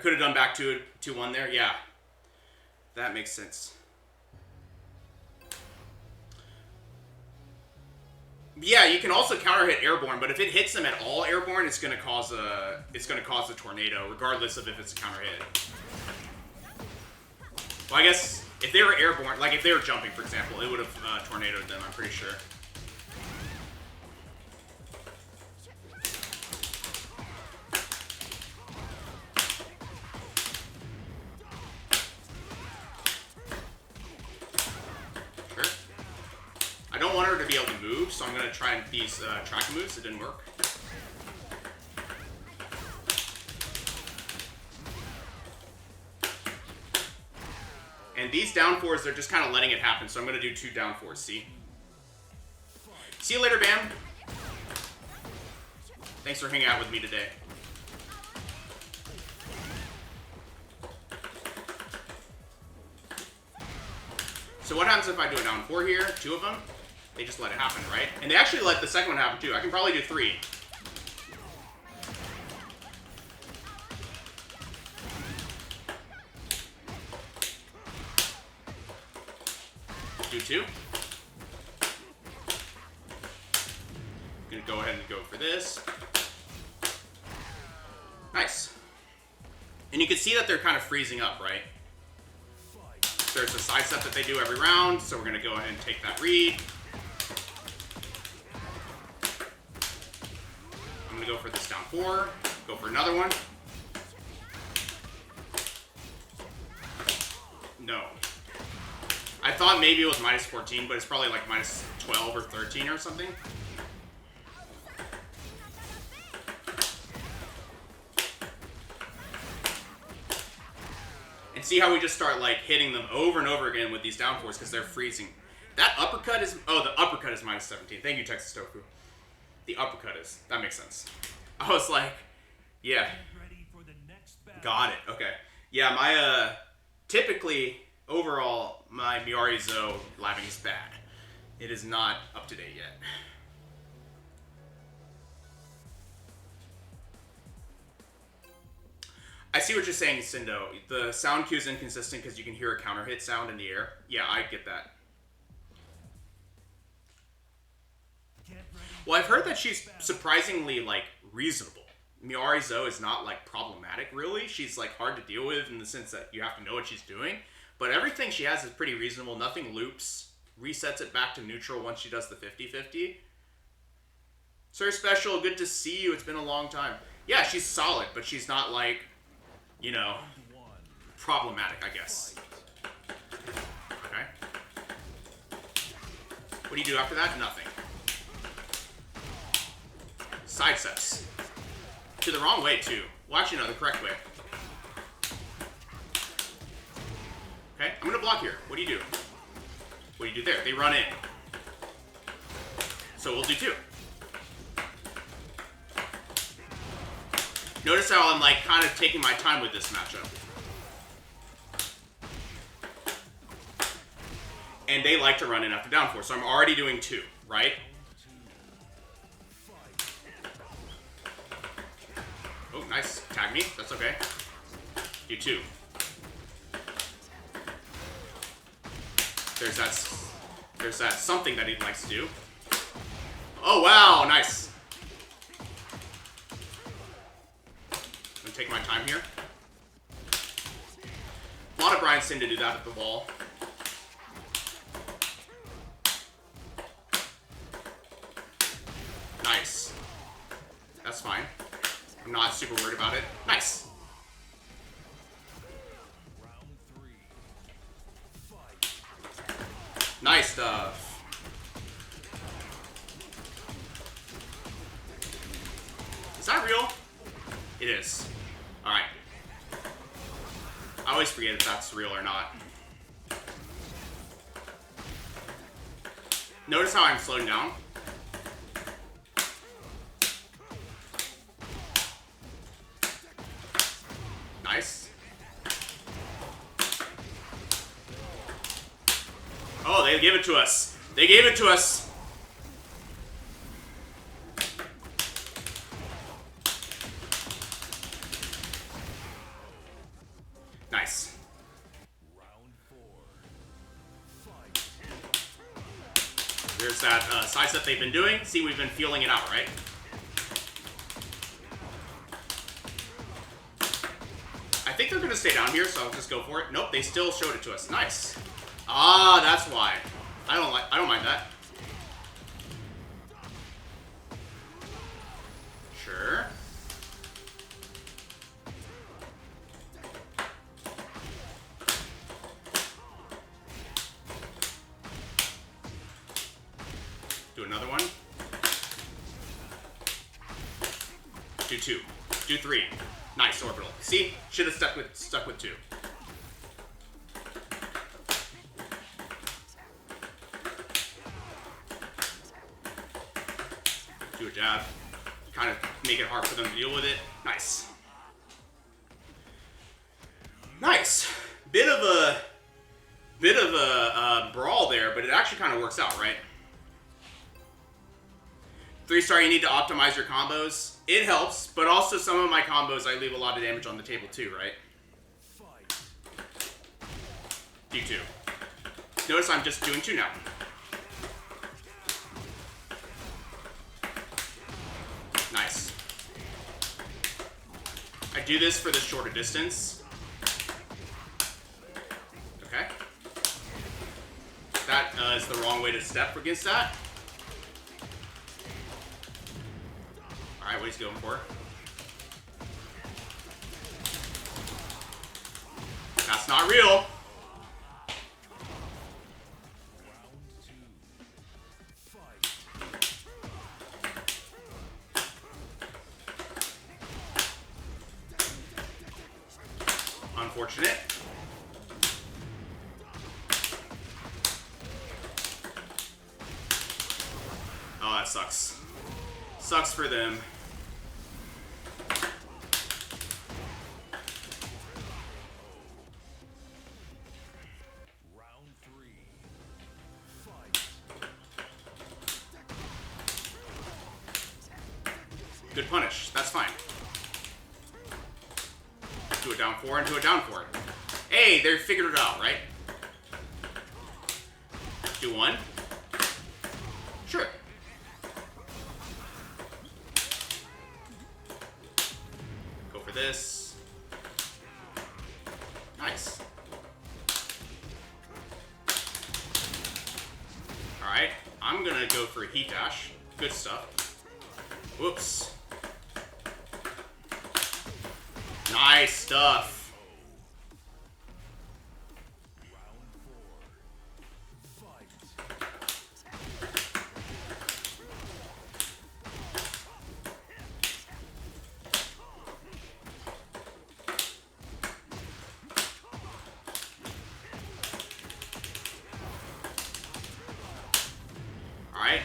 Could have done back to 2-1 there. Yeah. That makes sense. Yeah, you can also counter hit airborne, but if it hits them at all airborne, it's gonna cause a tornado, regardless of if it's a counter hit. Well, I guess if they were airborne, like if they were jumping, for example, it would have tornadoed them, I'm pretty sure. I don't want her to be able to move, so I'm going to try these track moves. It didn't work. And these down 4s, they're just kind of letting it happen, so I'm going to do 2 down 4s, see? See you later, Bam! Thanks for hanging out with me today. So what happens if I do a down 4 here? 2 of them? They just let it happen, right? And they actually let the second one happen too. I can probably do 3. Do 2. Gonna go ahead and go for this. Nice. And you can see that they're kind of freezing up, right? There's a sidestep that they do every round, so we're gonna go ahead and take that read. I'm gonna go for this down 4, go for another one. No. I thought maybe it was minus 14, but it's probably like minus 12 or 13 or something. And see how we just start like hitting them over and over again with these down 4s because they're freezing. That uppercut is... Oh, the uppercut is minus 17. Thank you, Texas Tofu. The uppercut is... That makes sense. I was like... Yeah. Got it. Okay. Yeah, my... Typically, overall, my Miarizo labbing is bad. It is not up to date yet. I see what you're saying, Sindo. The sound cue is inconsistent because you can hear a counter hit sound in the air. Yeah, I get that. Well, I've heard that she's surprisingly, like, reasonable. Miari Zo is not like problematic really. She's like hard to deal with in the sense that you have to know what she's doing. But everything she has is pretty reasonable. Nothing loops. Resets it back to neutral once she does the 50-50. Sir Special, good to see you. It's been a long time. Yeah, she's solid, but she's not like, you know, problematic, I guess. Okay. What do you do after that? Nothing. Side steps. To the wrong way, too. Well, actually, no, the correct way. Okay, I'm gonna block here. What do you do? What do you do there? They run in. So we'll do 2. Notice how I'm like kind of taking my time with this matchup. And they like to run in after down 4, so I'm already doing 2, right? Oh, nice. Tag me. That's okay. Do 2. There's that something that he likes to do. Oh, wow. Nice. I'm going to take my time here. A lot of Bryans seem to do that at the wall. Nice. That's fine. I'm not super worried about it. Nice. Nice stuff. Is that real? It is. Alright. I always forget if that's real or not. Notice how I'm slowing down. Nice. Oh, they gave it to us. They gave it to us. Nice. Round 4. Fight. There's that side step they've been doing. See, we've been feeling it out, right? I think they're going to stay down here, so I'll just go for it. Nope, they still showed it to us. Nice. Ah, that's why. I don't mind that. Sure. Do another one. Do 2. Do 3. Nice orbital. See? Should have stuck with 2. Do a jab. Kind of make it hard for them to deal with it. Nice. Nice. Bit of a brawl there, but it actually kind of works out, right? 3-star, you need to optimize your combos. It helps, but also some of my combos, I leave a lot of damage on the table too, right? Do 2. Notice I'm just doing 2 now. Nice. I do this for the shorter distance. Okay. That is the wrong way to step against that. Alright, what he's going for. That's not real. Unfortunate. Oh, that sucks. Sucks for them. Round 3. Fight. Good punish. That's fine. Do a down 4 and do a down 4. Hey, they figured it out, right? Do 1. Sure. for this. Nice. Alright, I'm gonna go for a heat dash. Good stuff. Whoops. Nice stuff. Alright.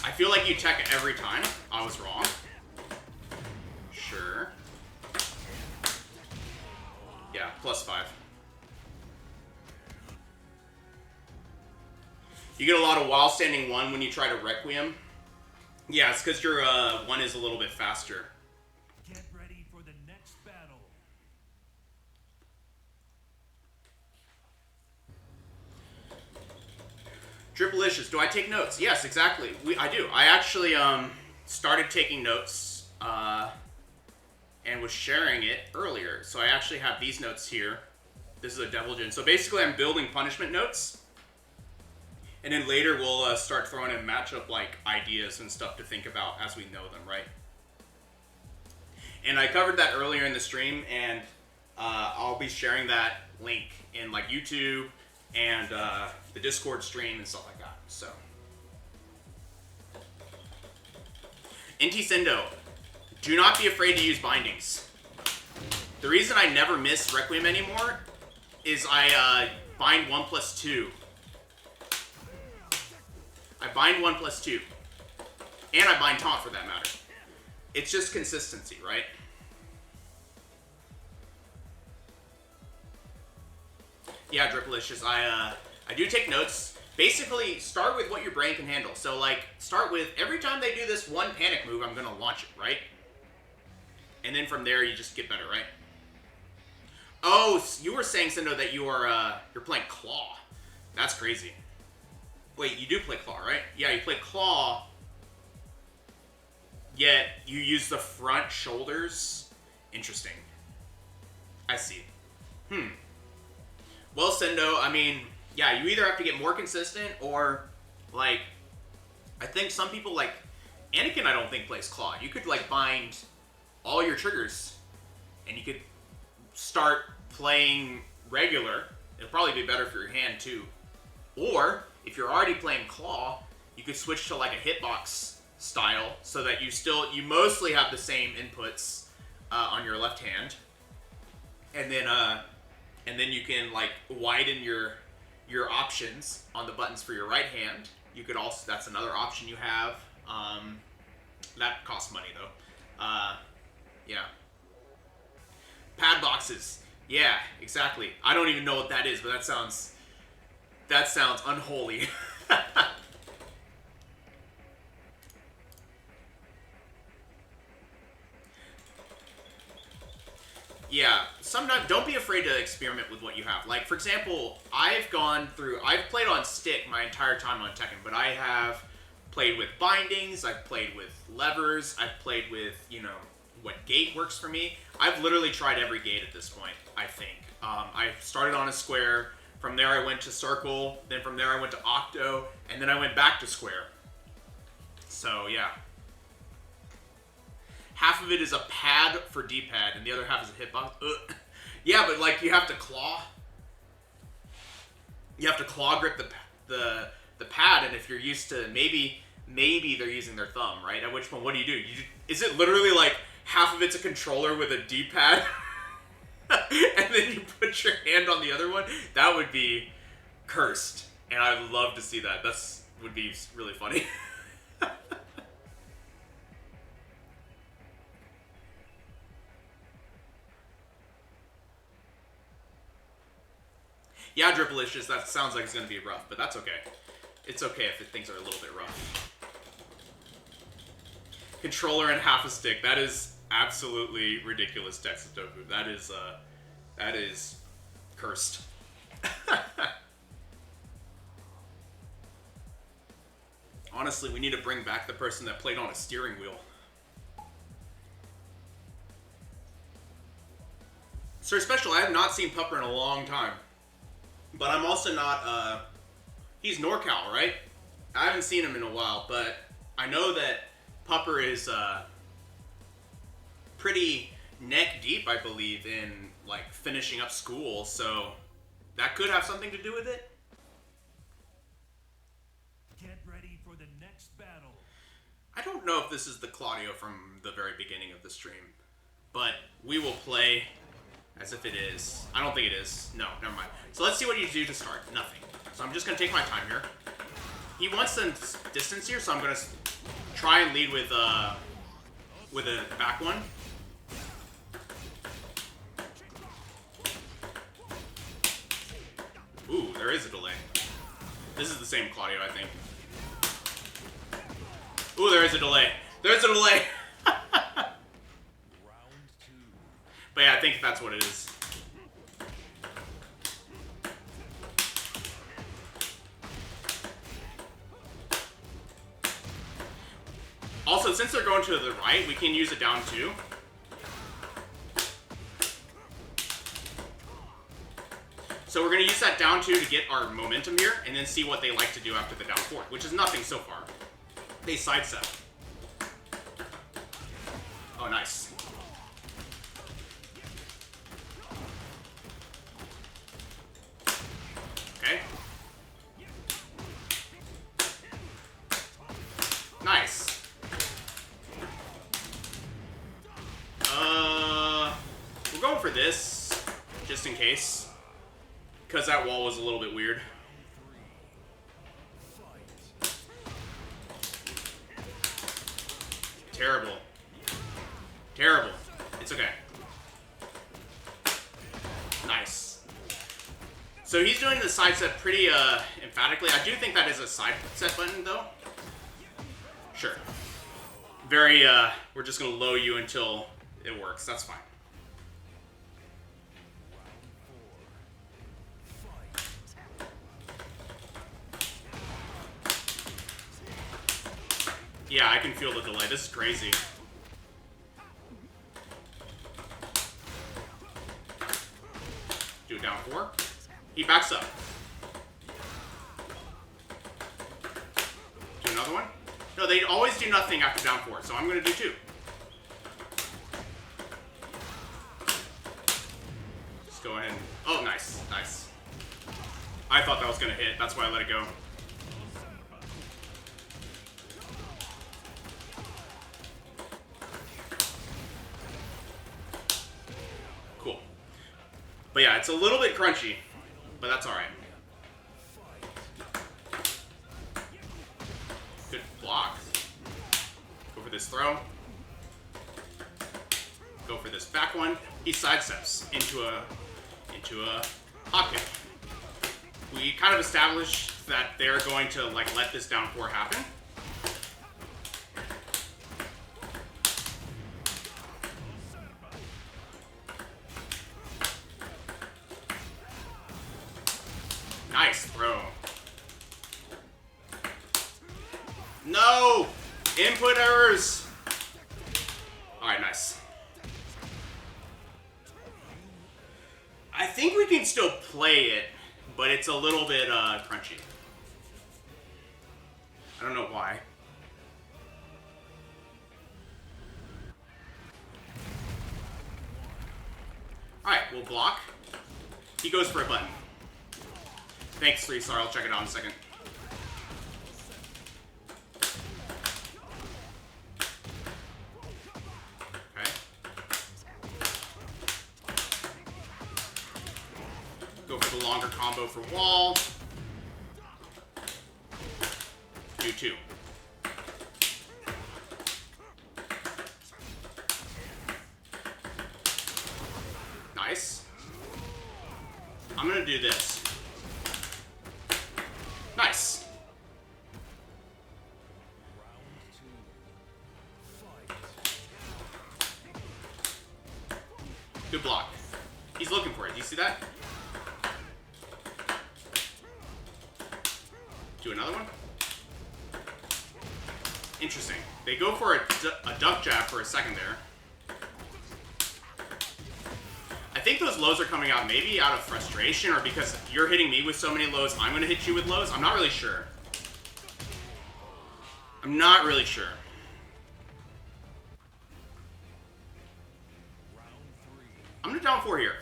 I feel like you tech every time. I was wrong. Sure. Yeah, +5. You get a lot of while standing 1 when you try to Requiem. Yeah, it's because your 1 is a little bit faster. Get ready for the next battle. Dripalicious, do I take notes? Yes, exactly. I do. I actually started taking notes and was sharing it earlier. So I actually have these notes here. This is a Devil Jin. So basically I'm building punishment notes. And then later we'll start throwing in matchup like ideas and stuff to think about as we know them, right? And I covered that earlier in the stream, and I'll be sharing that link in like YouTube and the Discord stream and stuff like that. So, Inti Sendo, do not be afraid to use bindings. The reason I never miss Requiem anymore is I bind 1+2. I bind 1+2. And I bind taunt for that matter. It's just consistency, right? Yeah, Dripalicious, I do take notes. Basically, start with what your brain can handle. So, like, start with, every time they do this one panic move, I'm gonna launch it, right? And then from there, you just get better, right? Oh, you were saying, Sendo, that you're playing Claw. That's crazy. Wait, you do play Claw, right? Yeah, you play Claw, yet you use the front shoulders. Interesting. I see. Well, Sendo, I mean, yeah, you either have to get more consistent or, like, I think some people, like, Anakin I don't think plays Claw. You could, like, bind all your triggers, and you could start playing regular. It'll probably be better for your hand, too. Or, if you're already playing Claw, you could switch to, like, a hitbox style so that you mostly have the same inputs on your left hand. And then you can, like, widen your options on the buttons for your right hand. You could also, that's another option you have. That costs money, though. Yeah. Pad boxes. Yeah, exactly. I don't even know what that is, but that sounds unholy. Yeah, sometimes don't be afraid to experiment with what you have. Like, for example, I've played on stick my entire time on Tekken, but I have played with bindings, I've played with levers, I've played with, you know, what gate works for me. I've literally tried every gate at this point, I think. I started on a square, from there I went to circle, then from there I went to octo, and then I went back to square. So, yeah. Half of it is a pad for D-pad, and the other half is a hitbox. Ugh. Yeah, but like you have to claw. You have to claw grip the pad, and if you're used to maybe they're using their thumb, right? At which point, what do? Is it literally like half of it's a controller with a D-pad, and then you put your hand on the other one? That would be cursed, and I would love to see that. Would be really funny. Yeah, Dripalicious, that sounds like it's going to be rough, but that's okay. It's okay if things are a little bit rough. Controller and half a stick. That is absolutely ridiculous, Texatoku. That is cursed. Honestly, we need to bring back the person that played on a steering wheel. Sir Special, I have not seen Pupper in a long time. But I'm also not, he's NorCal, right? I haven't seen him in a while, but I know that Pupper is, pretty neck deep, I believe, in, like, finishing up school, so that could have something to do with it. Get ready for the next battle. I don't know if this is the Claudio from the very beginning of the stream, but we will play as if it is. I don't think it is. No, never mind. So let's see what you do to start. Nothing. So I'm just going to take my time here. He wants some distance here, so I'm going to try and lead with a back one. Ooh, there is a delay. This is the same Claudio, I think. Ooh, there is a delay. There's a delay. But yeah, I think that's what it is. Also, since they're going to the right, we can use a down 2. So we're going to use that down 2 to get our momentum here, and then see what they like to do after the down 4, which is nothing so far. They sidestep. Oh, nice. Okay. Nice. We're going for this, just in case. Because that wall was a little bit weird. Terrible. Terrible. It's okay. Nice. So he's doing the side set pretty emphatically. I do think that is a side set button, though. Sure. Very, we're just going to low you until it works. That's fine. Yeah, I can feel the delay. This is crazy. Do it down 4. He backs up. Do another one. No, they always do nothing after down 4, so I'm going to do 2. Just go ahead and... Oh, nice. Nice. I thought that was going to hit. That's why I let it go. Cool. But yeah, it's a little bit crunchy, but that's alright. Good block. Go for this throw. Go for this back one. He sidesteps into a hop kick. We kind of established that they're going to like let this down 4 happen. Nice throw. No! Input errors! Alright, nice. I think we can still play it, but it's a little bit crunchy. I don't know why. Alright, we'll block. He goes for a button. Thanks, 3-star. I'll check it out in a second. Okay. Go for the longer combo for wall. Do 2. Nice. I'm gonna do this. Nice. Good block. He's looking for it. Do you see that? Do another one. Interesting. They go for a duck jab for a second there. I think those lows are coming out maybe out of frustration or because you're hitting me with so many lows, I'm going to hit you with lows. I'm not really sure. I'm not really sure. I'm going to down 4 here.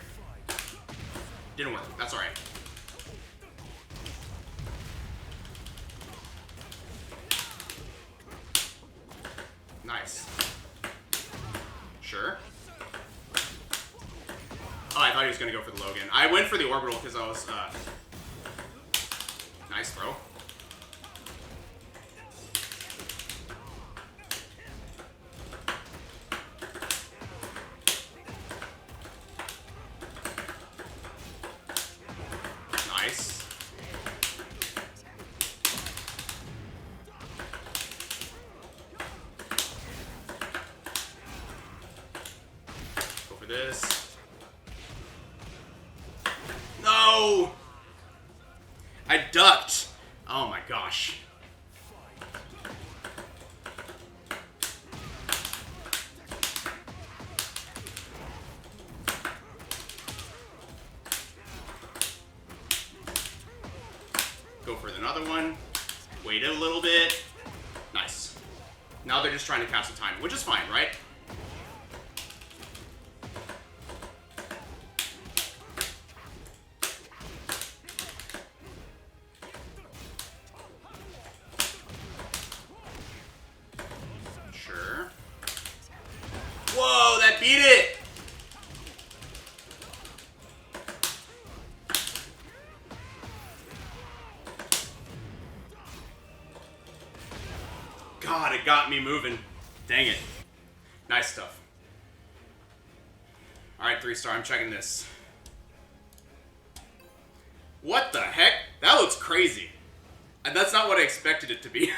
Didn't work. That's alright. Nice. Sure. Oh, I thought he was going to go for the low again. I went for the orbital because I was... Nice throw. Nice. Go for this. No! I ducked. Oh my gosh. Go for another one. Wait a little bit. Nice. Now they're just trying to catch the time, which is fine, right? Sure. Whoa, that beat it! God, it got me moving. Dang it. Nice stuff. Alright, 3-star, I'm checking this. What the heck? That looks crazy. And that's not what I expected it to be.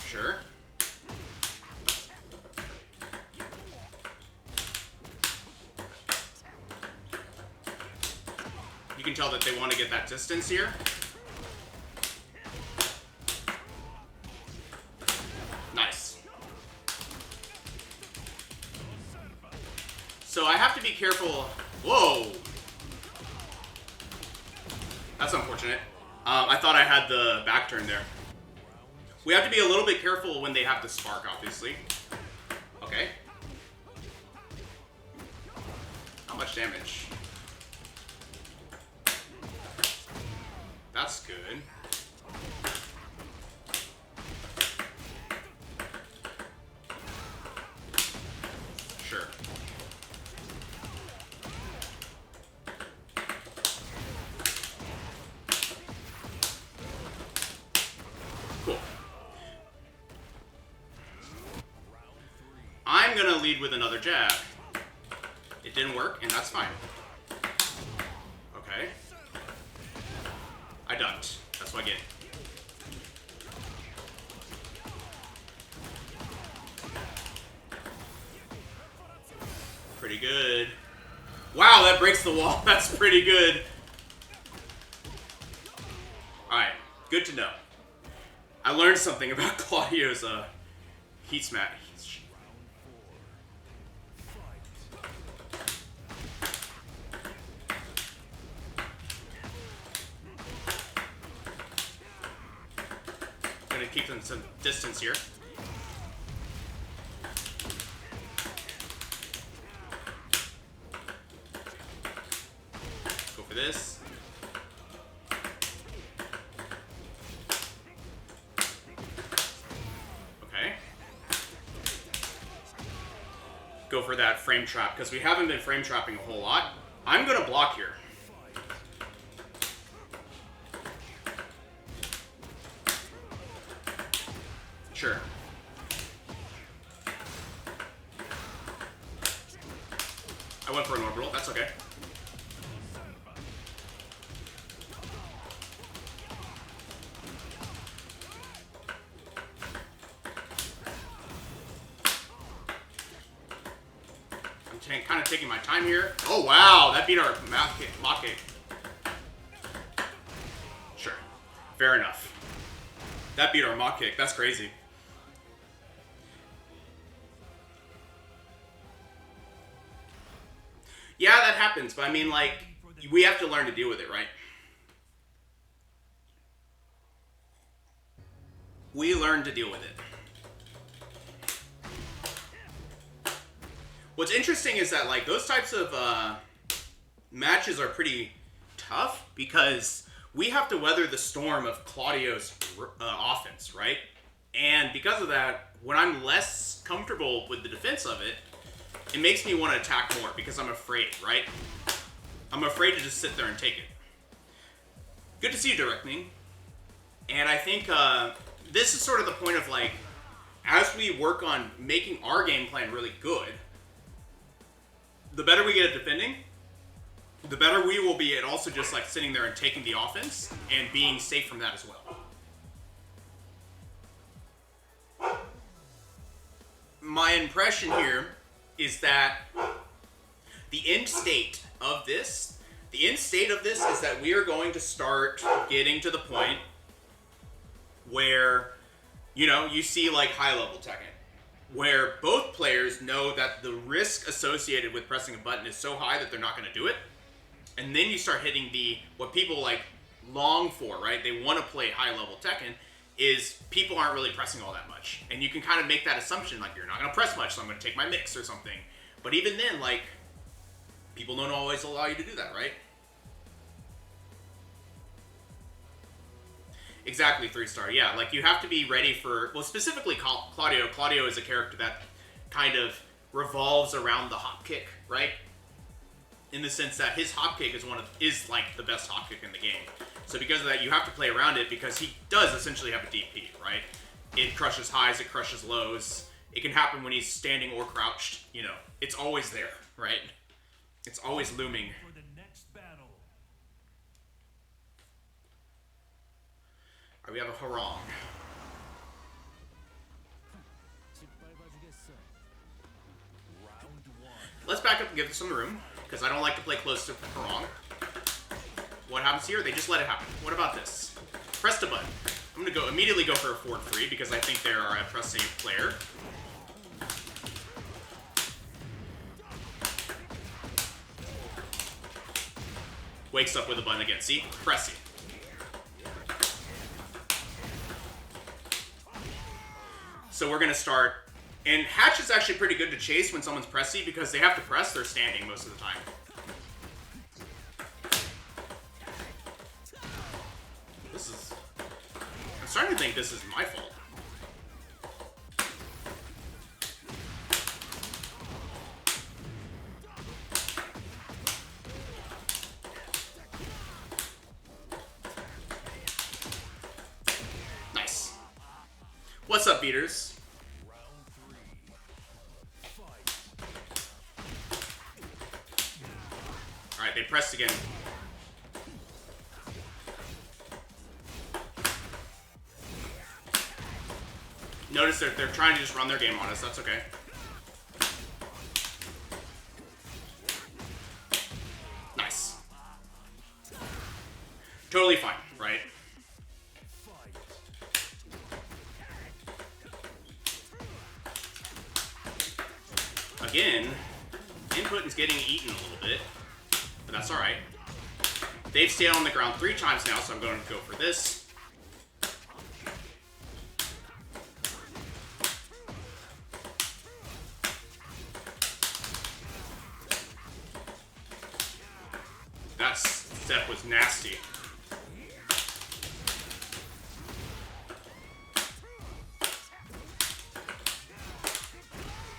Sure. You can tell that they want to get that distance here. Nice. So I have to be careful. Whoa. That's unfortunate. I thought I had the back turn there. We have to be a little bit careful when they have the spark, obviously. Okay. How much damage? That's good. Sure. Cool. I'm gonna lead with another jab. It didn't work, and that's fine. Okay. I ducked. That's what I get. Pretty good. Wow, that breaks the wall. That's pretty good. Alright, good to know. I learned something about Claudio's heat smash. Gonna keep them some distance here. Go for this. Okay. Go for that frame trap, because we haven't been frame trapping a whole lot. I'm gonna block here. Sure. I went for an orbital. That's okay. I'm kind of taking my time here. Oh, wow. That beat our mock kick. Sure. Fair enough. That beat our mock kick. That's crazy. Yeah, that happens, but I mean, like, we have to learn to deal with it, right? We learn to deal with it. What's interesting is that, like, those types of matches are pretty tough because we have to weather the storm of Claudio's offense, right? And because of that, when I'm less comfortable with the defense of it, it makes me want to attack more because I'm afraid, right? I'm afraid to just sit there and take it. Good to see you, Directing. And I think this is sort of the point of, like, as we work on making our game plan really good, the better we get at defending, the better we will be at also just, like, sitting there and taking the offense and being safe from that as well. My impression here is that the end state of this is that we are going to start getting to the point where, you know, you see, like, high-level Tekken, where both players know that the risk associated with pressing a button is so high that they're not going to do it. And then you start hitting what people, like, long for, right? They want to play high-level Tekken, is people aren't really pressing all that much. And you can kind of make that assumption, like, you're not going to press much, so I'm going to take my mix or something. But even then, like, people don't always allow you to do that, right? Exactly, 3-star. Yeah, like, you have to be ready for, well, specifically Claudio. Claudio is a character that kind of revolves around the hop kick, right? In the sense that his hop kick is like the best hop kick in the game. So because of that, you have to play around it because he does essentially have a DP, right? It crushes highs, it crushes lows. It can happen when he's standing or crouched. You know, it's always there, right? It's always looming. For the next battle. All right, we have a harong. Let's back up and give this some room, because I don't like to play close to harong. What happens here? They just let it happen. What about this? Press the button. I'm going to immediately go for a forward 3 because I think they are a press save player. Wakes up with a button again. See? Pressing. So we're going to start. And Hatch is actually pretty good to chase when someone's pressy because they have to press, they're standing most of the time. I'm starting to think this is my fault. Nice. What's up, beaters? Alright, they pressed again. Notice they're trying to just run their game on us. That's okay. Nice. Totally fine, right? Again, input is getting eaten a little bit, but that's alright. They've stayed on the ground 3 times now, so I'm going to go for this. That step was nasty.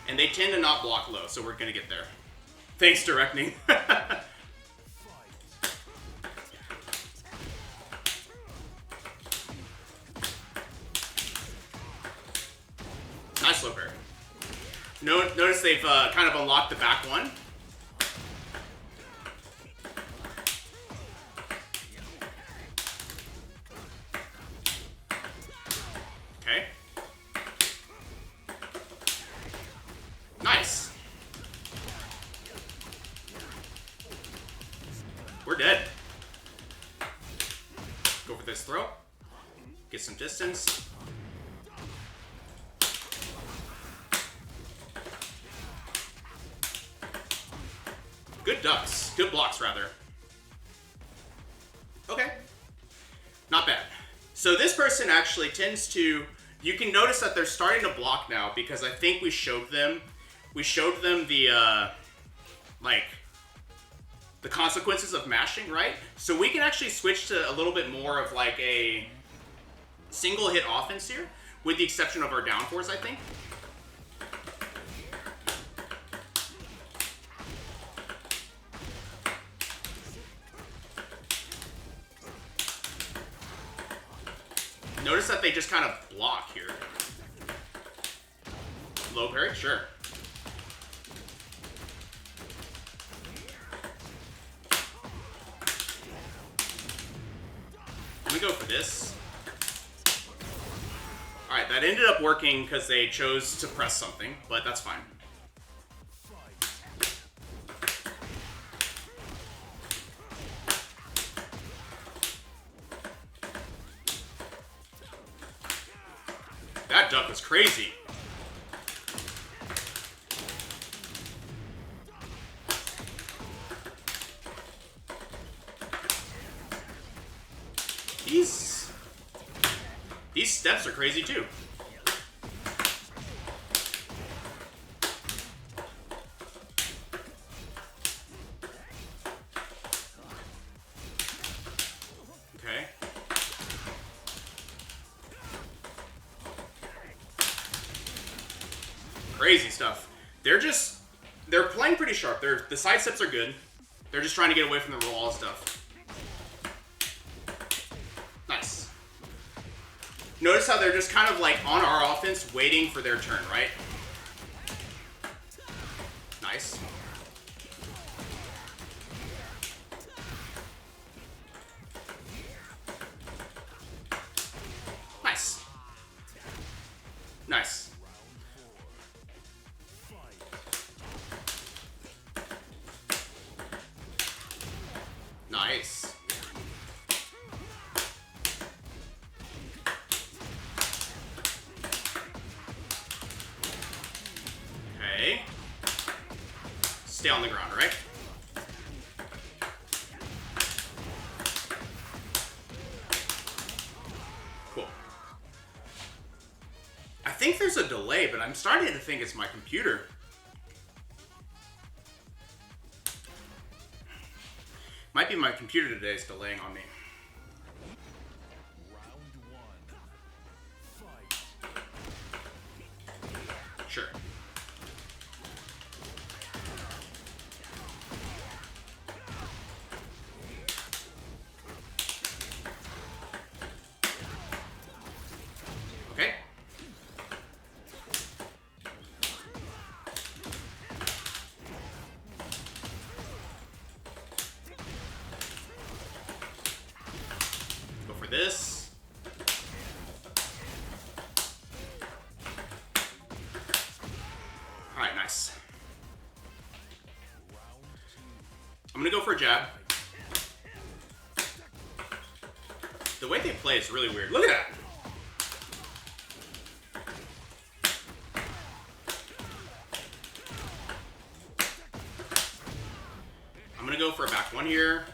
And they tend to not block low, so we're gonna get there. Thanks, Directing. Nice low parry. Notice they've kind of unlocked the back one. Okay. Nice. We're dead. Go for this throw. Get some distance. Good ducks. Good blocks, rather. Okay. Not bad. So this person actually tends to... You can notice that they're starting to block now because I think we showed them the, like, the consequences of mashing, right? So we can actually switch to a little bit more of, like, a single hit offense here, with the exception of our down fours, I think. Notice that they just kind of block here. Low parry? Sure. Let me go for this. Alright, that ended up working because they chose to press something, but that's fine. That duck was crazy. These steps are crazy too. Okay. Crazy stuff. They're playing pretty sharp. The side steps are good. They're just trying to get away from the wall stuff. Nice. Notice how they're just kind of like on our offense waiting for their turn, right? Nice. Nice. Nice. Nice. Okay. Stay on the ground, right? Cool. I think there's a delay, but I'm starting to think it's my computer. Might be my computer today is delaying on me. Sure. Okay. Go for this. Alright, nice. I'm gonna go for a jab. The way they play is really weird. Look at that! I'm gonna go for a back one here.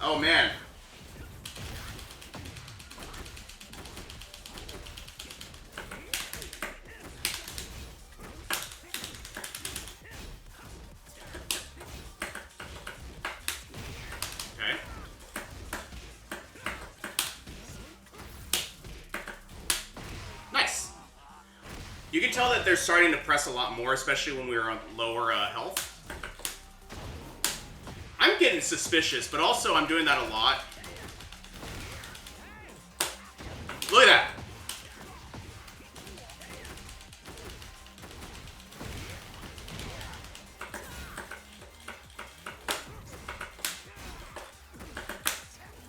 Oh man. Okay. Nice. You can tell that they're starting to press a lot more, especially when we were on lower health. I'm getting suspicious, but also I'm doing that a lot. Look at that.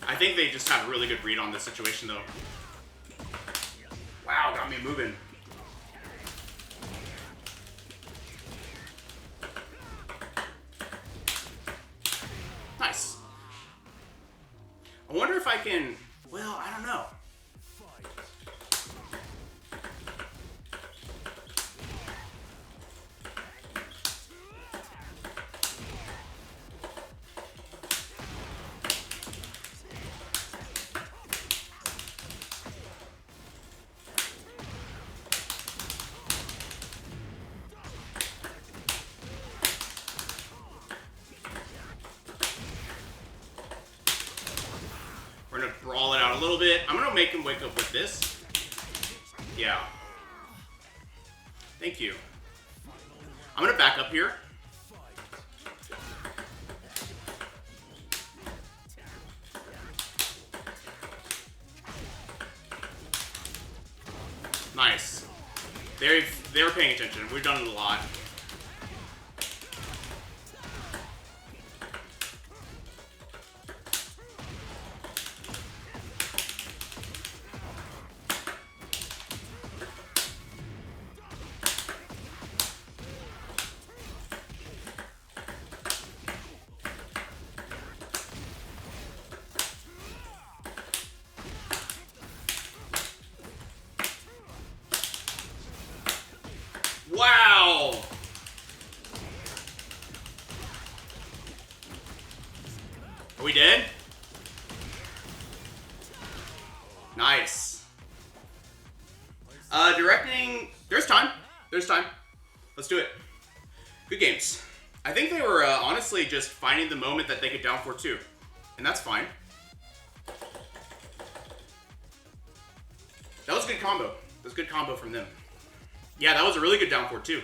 I think they just had a really good read on this situation, though. Wow, got me moving. Nice. I wonder if I can... Well, I don't know. little bit. I'm gonna make him wake up with this. Yeah. Thank you. I'm gonna back up here. Nice. They were paying attention. We've done it a lot. Wow! Are we dead? Nice. Directing... There's time. There's time. Let's do it. Good games. I think they were, honestly, just finding the moment that they could down 4-2. And that's fine. That was a good combo. That was a good combo from them. Yeah, that was a really good down 4-2.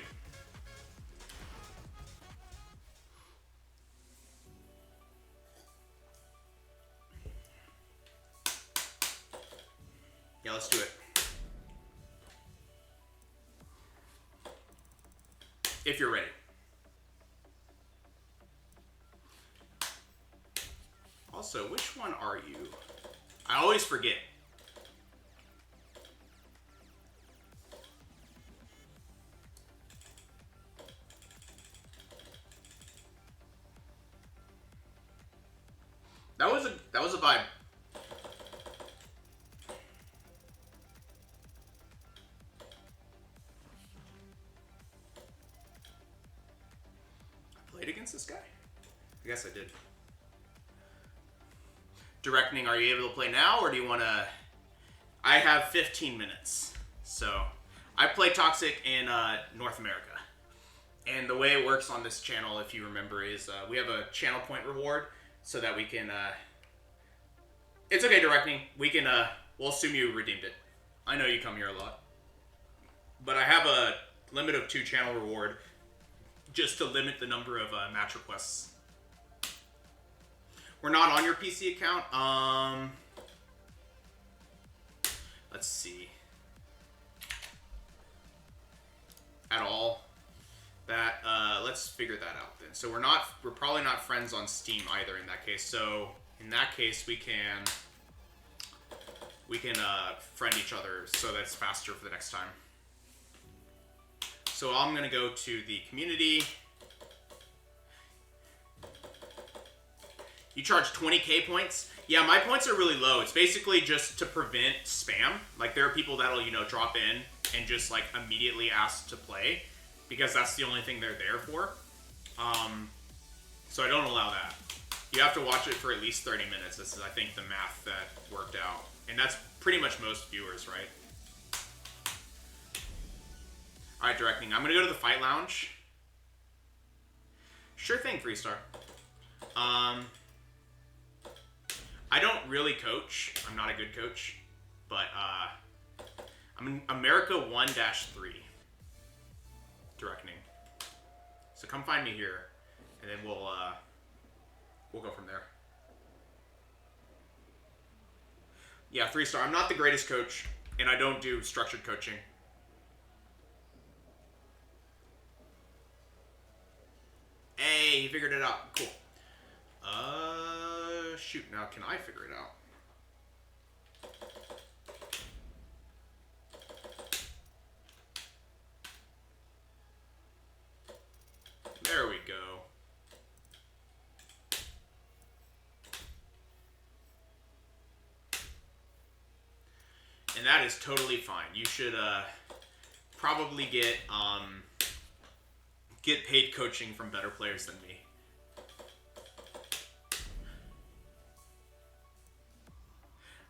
Yeah, let's do it. If you're ready. Also, which one are you? I always forget. That was a vibe. I played against this guy? I guess I did. Directing, are you able to play now, or do you want to... I have 15 minutes. So, I play Toxic in North America. And the way it works on this channel, if you remember, is we have a channel point reward so that we can... It's okay, Directing. We can... we'll assume you redeemed it. I know you come here a lot. But I have a limit of 2 channel reward just to limit the number of match requests. We're not on your PC account. Let's see. At all. That let's figure that out then. So we're probably not friends on Steam either in that case. So in that case we can friend each other so that's faster for the next time. So I'm gonna go to the community. You charge 20k points? Yeah, my points are really low. It's basically just to prevent spam. Like, there are people that'll, you know, drop in and just, like, immediately ask to play. Because that's the only thing they're there for. So I don't allow that. You have to watch it for at least 30 minutes. This is, I think, the math that worked out. And that's pretty much most viewers, right? Alright, Directing. I'm going to go to the Fight Lounge. Sure thing, Freestar. I don't really coach. I'm not a good coach. But, I'm in America 1-3. Directing. So come find me here. And then we'll go from there. Yeah, 3-star. I'm not the greatest coach. And I don't do structured coaching. Hey, he figured it out. Cool. Shoot. Now, can I figure it out? There we go. And that is totally fine. You should, probably get paid coaching from better players than me.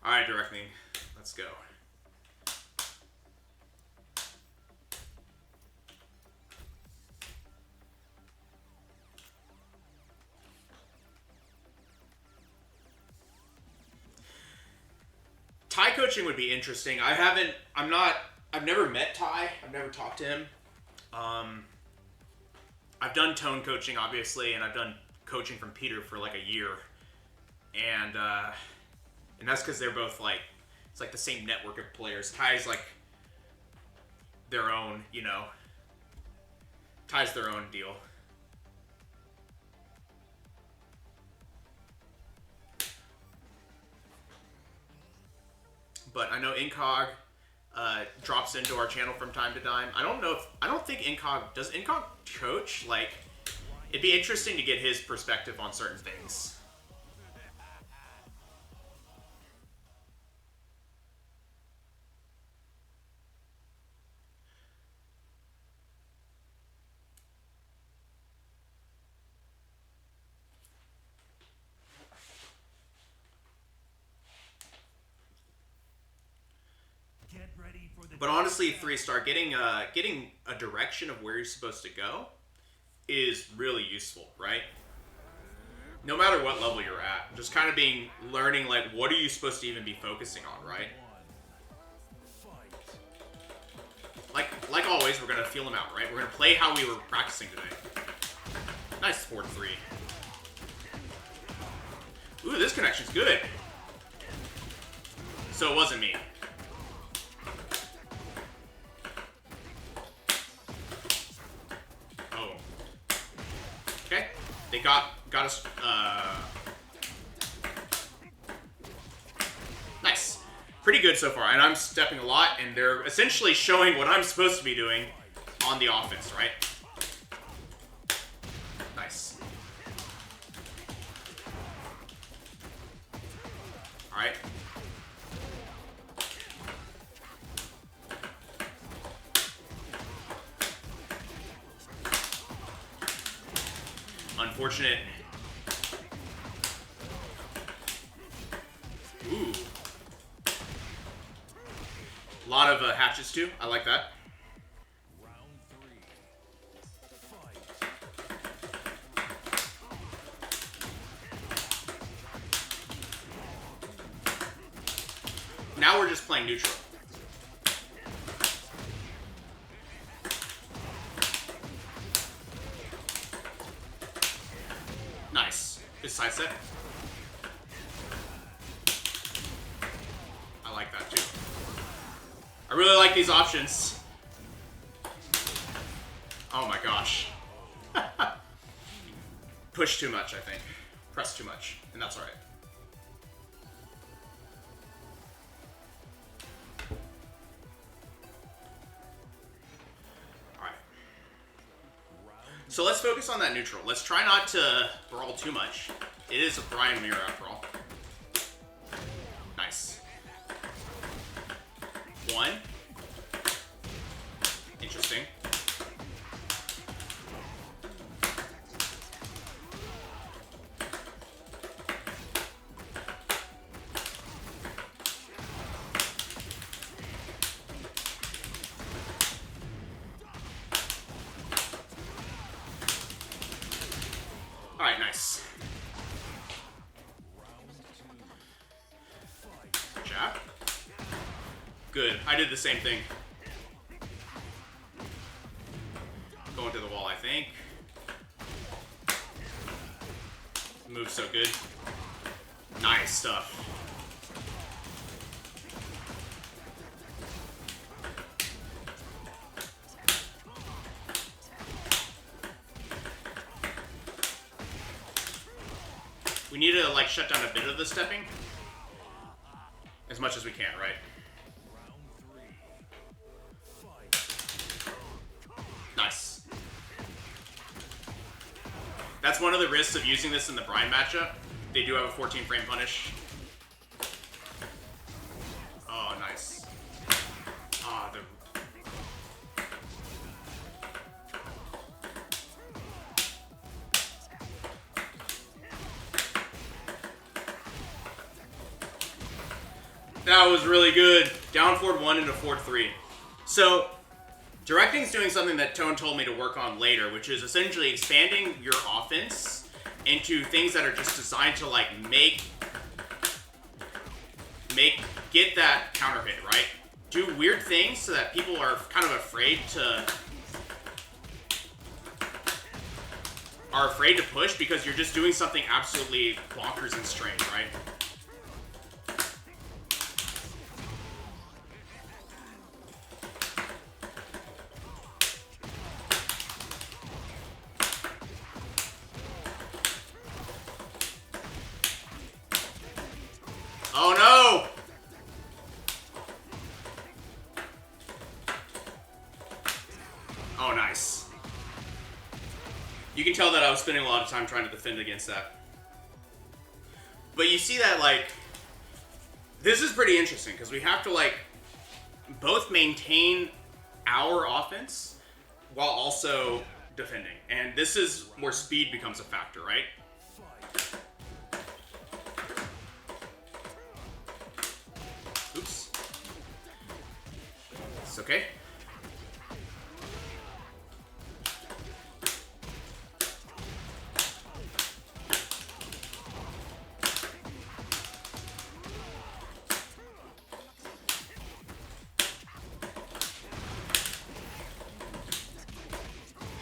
Alright, Directing. Let's go. coaching would be interesting. I've never met Ty. I've never talked to him. I've done tone coaching, obviously, and I've done coaching from Peter for like a year. And that's because they're both like, it's like the same network of players. Ty's like their own, you know, Ty's their own deal. But I know Incog drops into our channel from time to time. I don't think Incog, does Incog coach? Like, it'd be interesting to get his perspective on certain things. Get ready for the But honestly, 3-star, getting a direction of where you're supposed to go is really useful, right? No matter what level you're at, just kind of learning like what are you supposed to even be focusing on, right? Like always, we're gonna feel them out, right? We're gonna play how we were practicing today. Nice 4-3. Ooh, this connection's good. So it wasn't me. Okay, they got us, nice. Pretty good so far, and I'm stepping a lot, and they're essentially showing what I'm supposed to be doing on the offense, right? Nice. Alright. Unfortunate. Ooh. A lot of hatches too. I like that. round 3. Fight. Now we're just playing neutral. Nice. Good side set. I like that too. I really like these options. Oh my gosh. Push too much, I think. Press too much, and that's alright. Alright. So let's focus on that neutral. Let's try not to brawl too much. It is a Bryan mirror after all. Nice. 1. Interesting. Alright, nice. Jab. Good. I did the same thing. Going to the wall, I think. Move's so good. Nice stuff. We need to like shut down a bit of the stepping. As much as we can, right? Nice. That's one of the risks of using this in the Bryan matchup. They do have a 14 frame punish. Oh, nice. Ah, the... That was really good. Down forward 1 into forward 3. So, directing's doing something that Tone told me to work on later, which is essentially expanding your offense into things that are just designed to like make get that counter hit, right? Do weird things so that people are kind of afraid to push because you're just doing something absolutely bonkers and strange, right? Oh no! Oh, nice. You can tell that I was spending a lot of time trying to defend against that. But you see that, like, this is pretty interesting because we have to, like, both maintain our offense while also defending. And this is where speed becomes a factor, right? Oops. It's okay.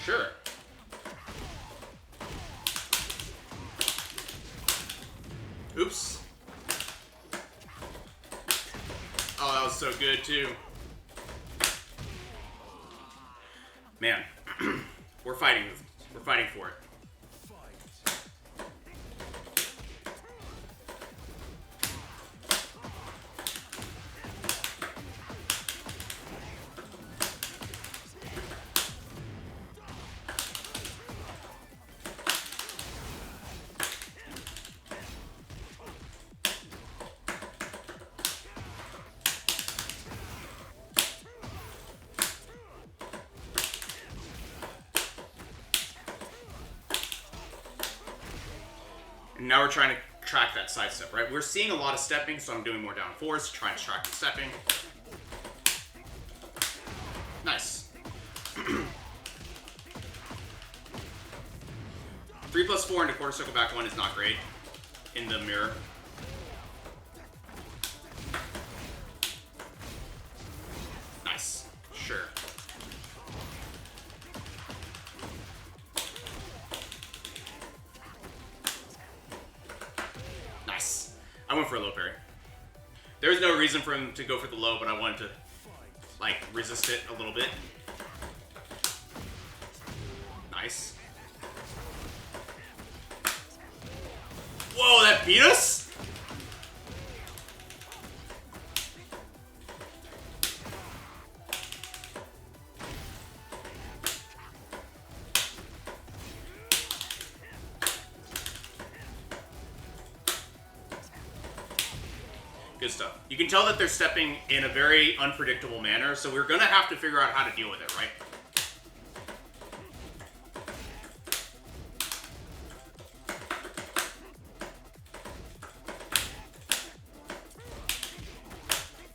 Sure. Oops. Oh, that was so good too. Man, we're fighting for it. And now we're trying to track that side step, right? We're seeing a lot of stepping, so I'm doing more down force, trying to track the stepping. Nice. 3+4 into quarter circle back 1 is not great in the mirror. Nice. Sure. Nice. I went for a low parry. There was no reason for him to go for the low, but I wanted to, like, resist it a little bit. Nice. Whoa, that beat us? Good stuff. You can tell that they're stepping in a very unpredictable manner, so we're going to have to figure out how to deal with it, right?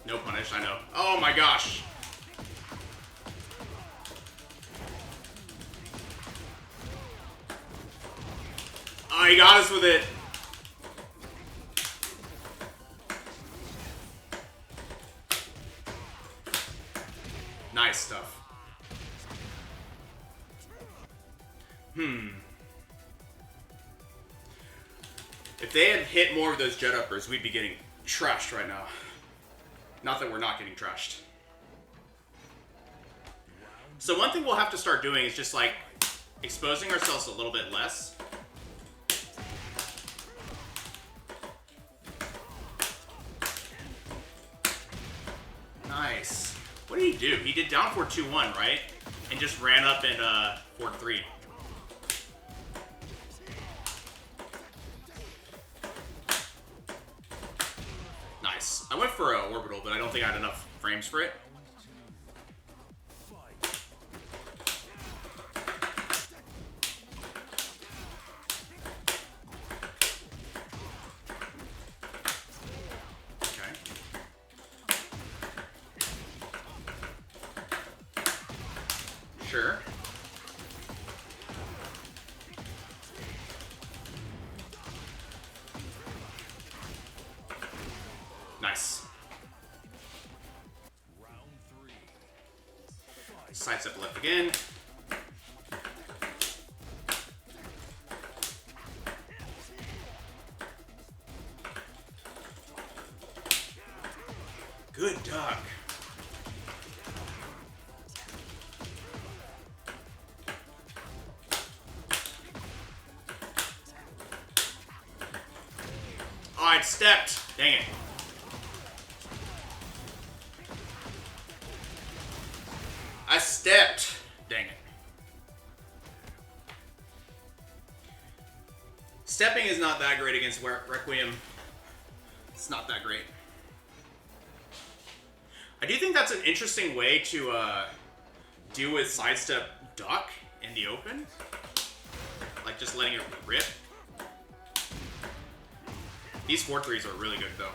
No punish, I know. Oh my gosh. Oh, he got us with it. Nice stuff. If they had hit more of those jet uppers, we'd be getting trashed right now. Not that we're not getting trashed. So one thing we'll have to start doing is just, like, exposing ourselves a little bit less. Nice. What did he do? He did down 4-2-1, right? And just ran up in 4-3. Nice. I went for an orbital, but I don't think I had enough frames for it. Sure. Nice. Sidestep left again. Good duck. Oh, I'd stepped. Dang it. I stepped. Dang it. Stepping is not that great against Requiem. It's not that great. I do think that's an interesting way to deal with sidestep duck in the open. Like just letting it rip. These 4-3s are really good though.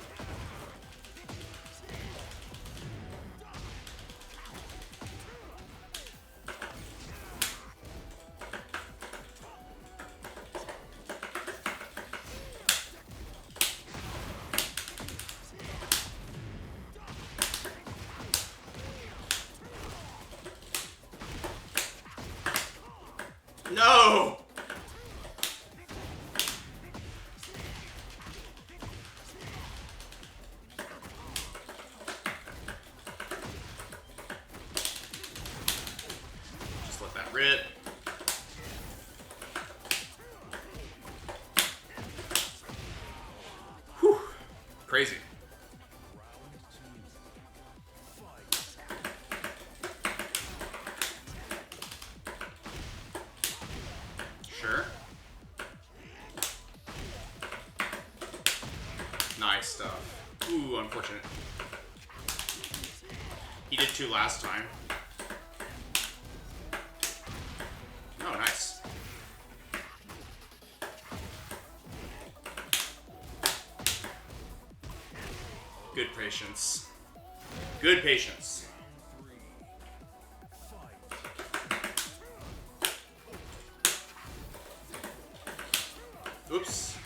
No! Just let that rip. Whew. Crazy. Sure. Nice stuff. Ooh, unfortunate. He did 2 last time. Oh, nice. Good patience. Good patience. Oops.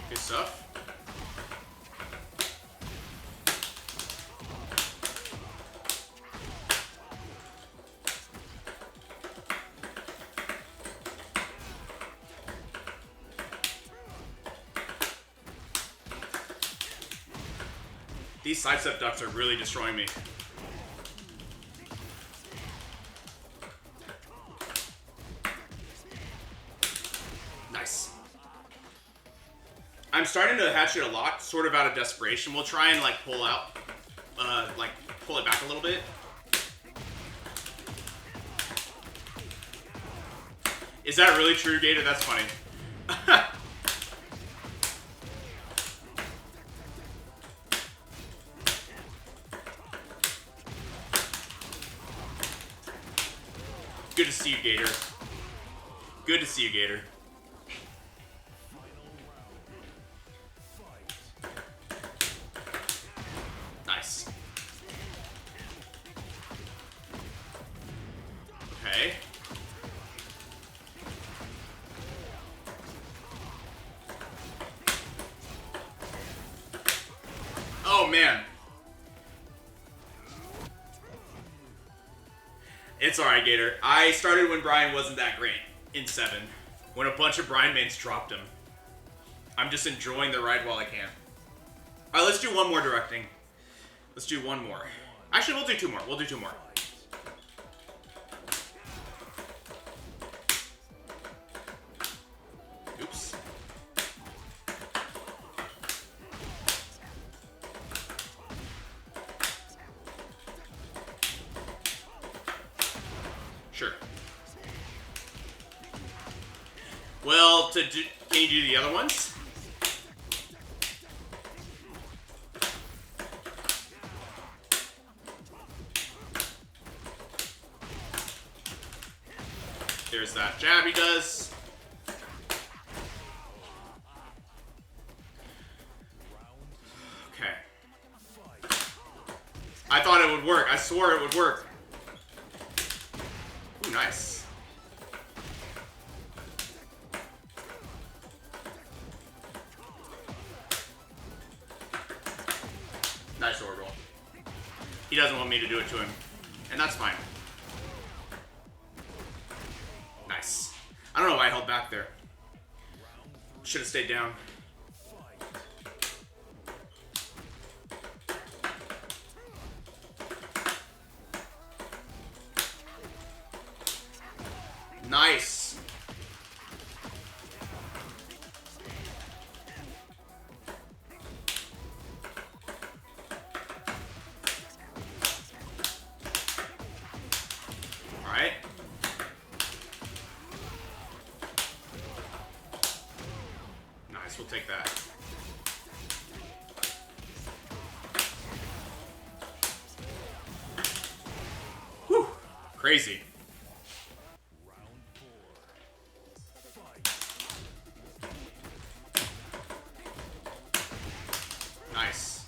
Good stuff. These sidestep ducks are really destroying me. Nice. I'm starting to hatch it a lot, sort of out of desperation. We'll try and like pull out, like pull it back a little bit. Is that really true, Gator? That's funny. Good to see you, Gator. Good to see you, Gator. Nice. Okay. Oh, man. It's alright, Gator. I started when Bryan wasn't that great in 7. When a bunch of Bryan mains dropped him. I'm just enjoying the ride while I can. Alright, let's do one more directing. Let's do one more. Actually, we'll do 2 more. We'll do 2 more. Oops. Sure. Well, can you do the other ones? There's that jab he does. Okay. I thought it would work. I swore it would work. Ooh, nice. He doesn't want me to do it to him. And that's fine. Nice. I don't know why I held back there. Should have stayed down. Nice. All right. Nice, we'll take that. Whew, crazy. Nice.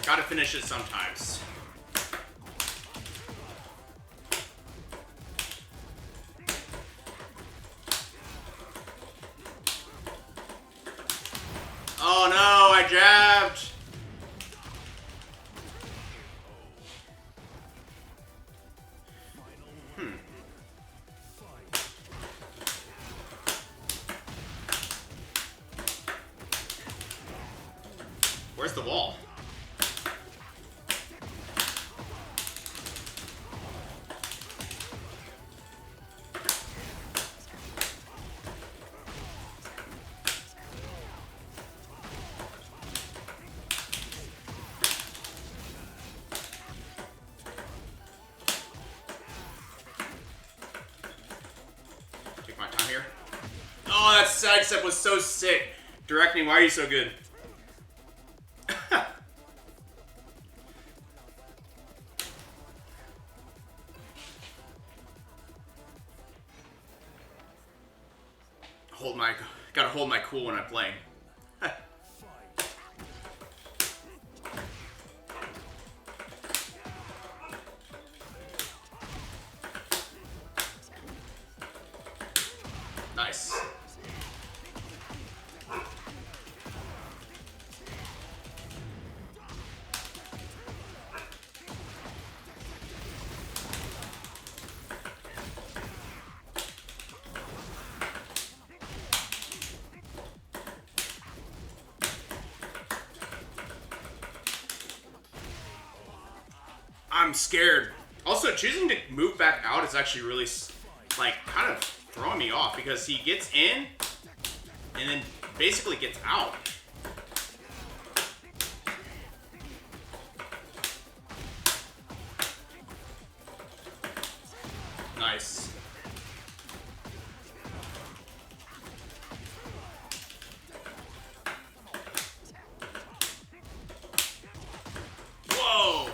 Gotta finish it sometimes. Oh no, I jabbed. Where's the wall? Take my time here. Oh, that side step was so sick. Directing, why are you so good? Gotta hold my cool when I'm playing. Nice. I'm scared. Also, choosing to move back out is actually really, like, kind of throwing me off because he gets in and then basically gets out. Nice. Whoa!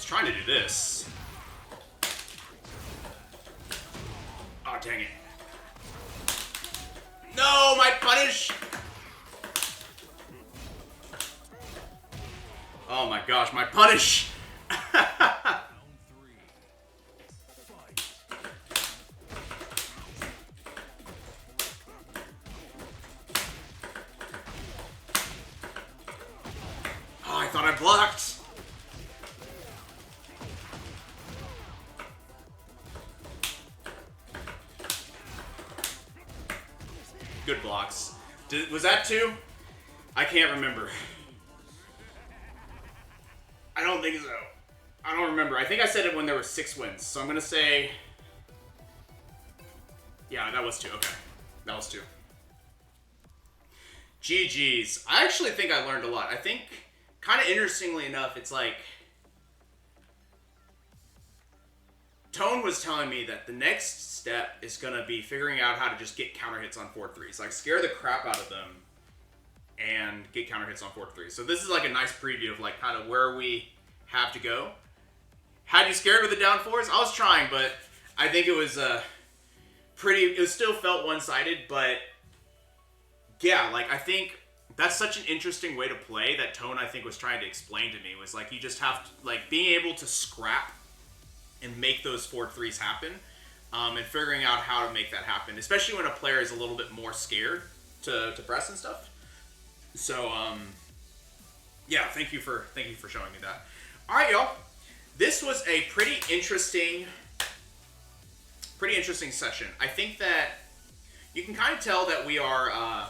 Trying to do this. Oh, dang it. No, my punish! Oh my gosh, my punish! Oh, I thought I blocked. Good blocks. Was that 2? I can't remember. I don't think so. I don't remember. I think I said it when there were 6 wins. So I'm going to say... Yeah, that was 2. Okay. That was 2. GG's. I actually think I learned a lot. I think, kind of interestingly enough, it's like... Tone was telling me that the next step is going to be figuring out how to just get counter hits on 4-3s. Like, scare the crap out of them and get counter hits on 4-3s. So this is like a nice preview of like kind of where we have to go. Had you scared with the down 4s? I was trying, but I think it was it still felt one-sided, but yeah, like I think that's such an interesting way to play that Tone I think was trying to explain to me was like you just have to, like being able to scrap and make those forward threes happen, and figuring out how to make that happen, especially when a player is a little bit more scared to press and stuff. So yeah, thank you for showing me that. All right, y'all. This was a pretty interesting session. I think that you can kind of tell that we are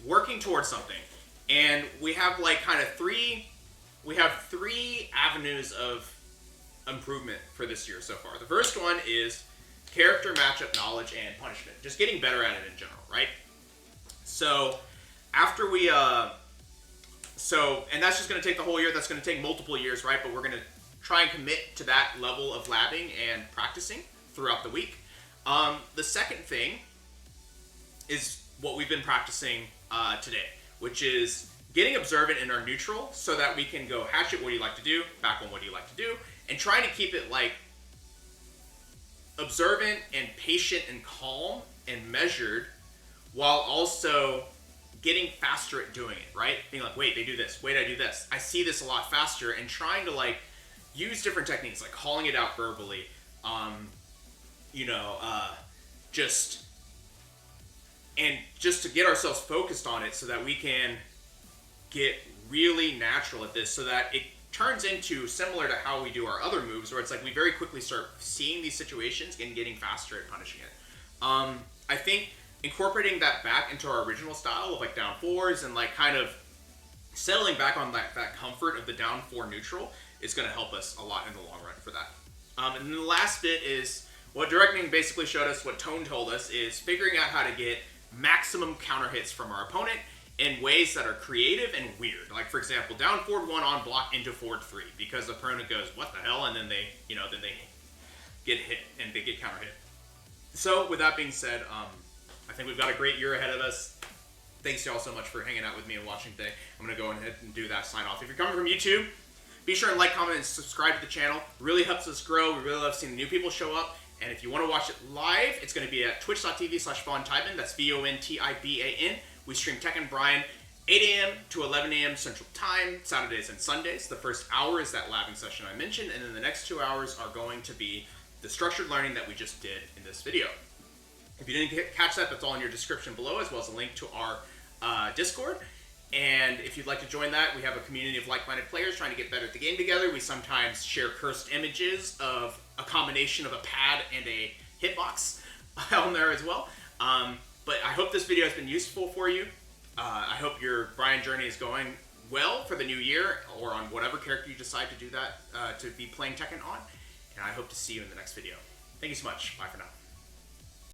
working towards something, and we have like kind of three avenues of improvement for this year so far. The first one is character, matchup, knowledge, and punishment. Just getting better at it in general, right? So after we and that's just going to take the whole year. That's going to take multiple years, right? But we're going to try and commit to that level of labbing and practicing throughout the week. The second thing is what we've been practicing today, which is getting observant in our neutral so that we can go hatchet, what do you like to do? Back on, what do you like to do? And trying to keep it like observant and patient and calm and measured, while also getting faster at doing it, right? Being like, wait, they do this. Wait, I do this. I see this a lot faster, and trying to like use different techniques, like calling it out verbally, just to get ourselves focused on it so that we can get really natural at this, so that it turns into similar to how we do our other moves, where it's like we very quickly start seeing these situations and getting faster at punishing it. I think incorporating that back into our original style of like down fours and like kind of settling back on that comfort of the down four neutral is going to help us a lot in the long run for that. And then the last bit is what directing basically showed us, what Tone told us, is figuring out how to get maximum counter hits from our opponent in ways that are creative and weird. Like, for example, down forward 1 on block into forward 3, because the opponent goes, what the hell? And then they get hit and they get counter hit. So with that being said, I think we've got a great year ahead of us. Thanks y'all so much for hanging out with me and watching today. I'm going to go ahead and do that sign off. If you're coming from YouTube, be sure and like, comment, and subscribe to the channel. Really helps us grow. We really love seeing the new people show up. And if you want to watch it live, it's going to be at twitch.tv/VonTiban. That's VonTiban. We stream Tekken Bryan 8 a.m. to 11 a.m. Central Time, Saturdays and Sundays. The first hour is that labbing session I mentioned, and then the next 2 hours are going to be the structured learning that we just did in this video. If you didn't catch that, that's all in your description below, as well as a link to our Discord. And if you'd like to join that, we have a community of like-minded players trying to get better at the game together. We sometimes share cursed images of a combination of a pad and a hitbox on there as well. But I hope this video has been useful for you. I hope your Bryan journey is going well for the new year, or on whatever character you decide to do that, to be playing Tekken on. And I hope to see you in the next video. Thank you so much. Bye for now.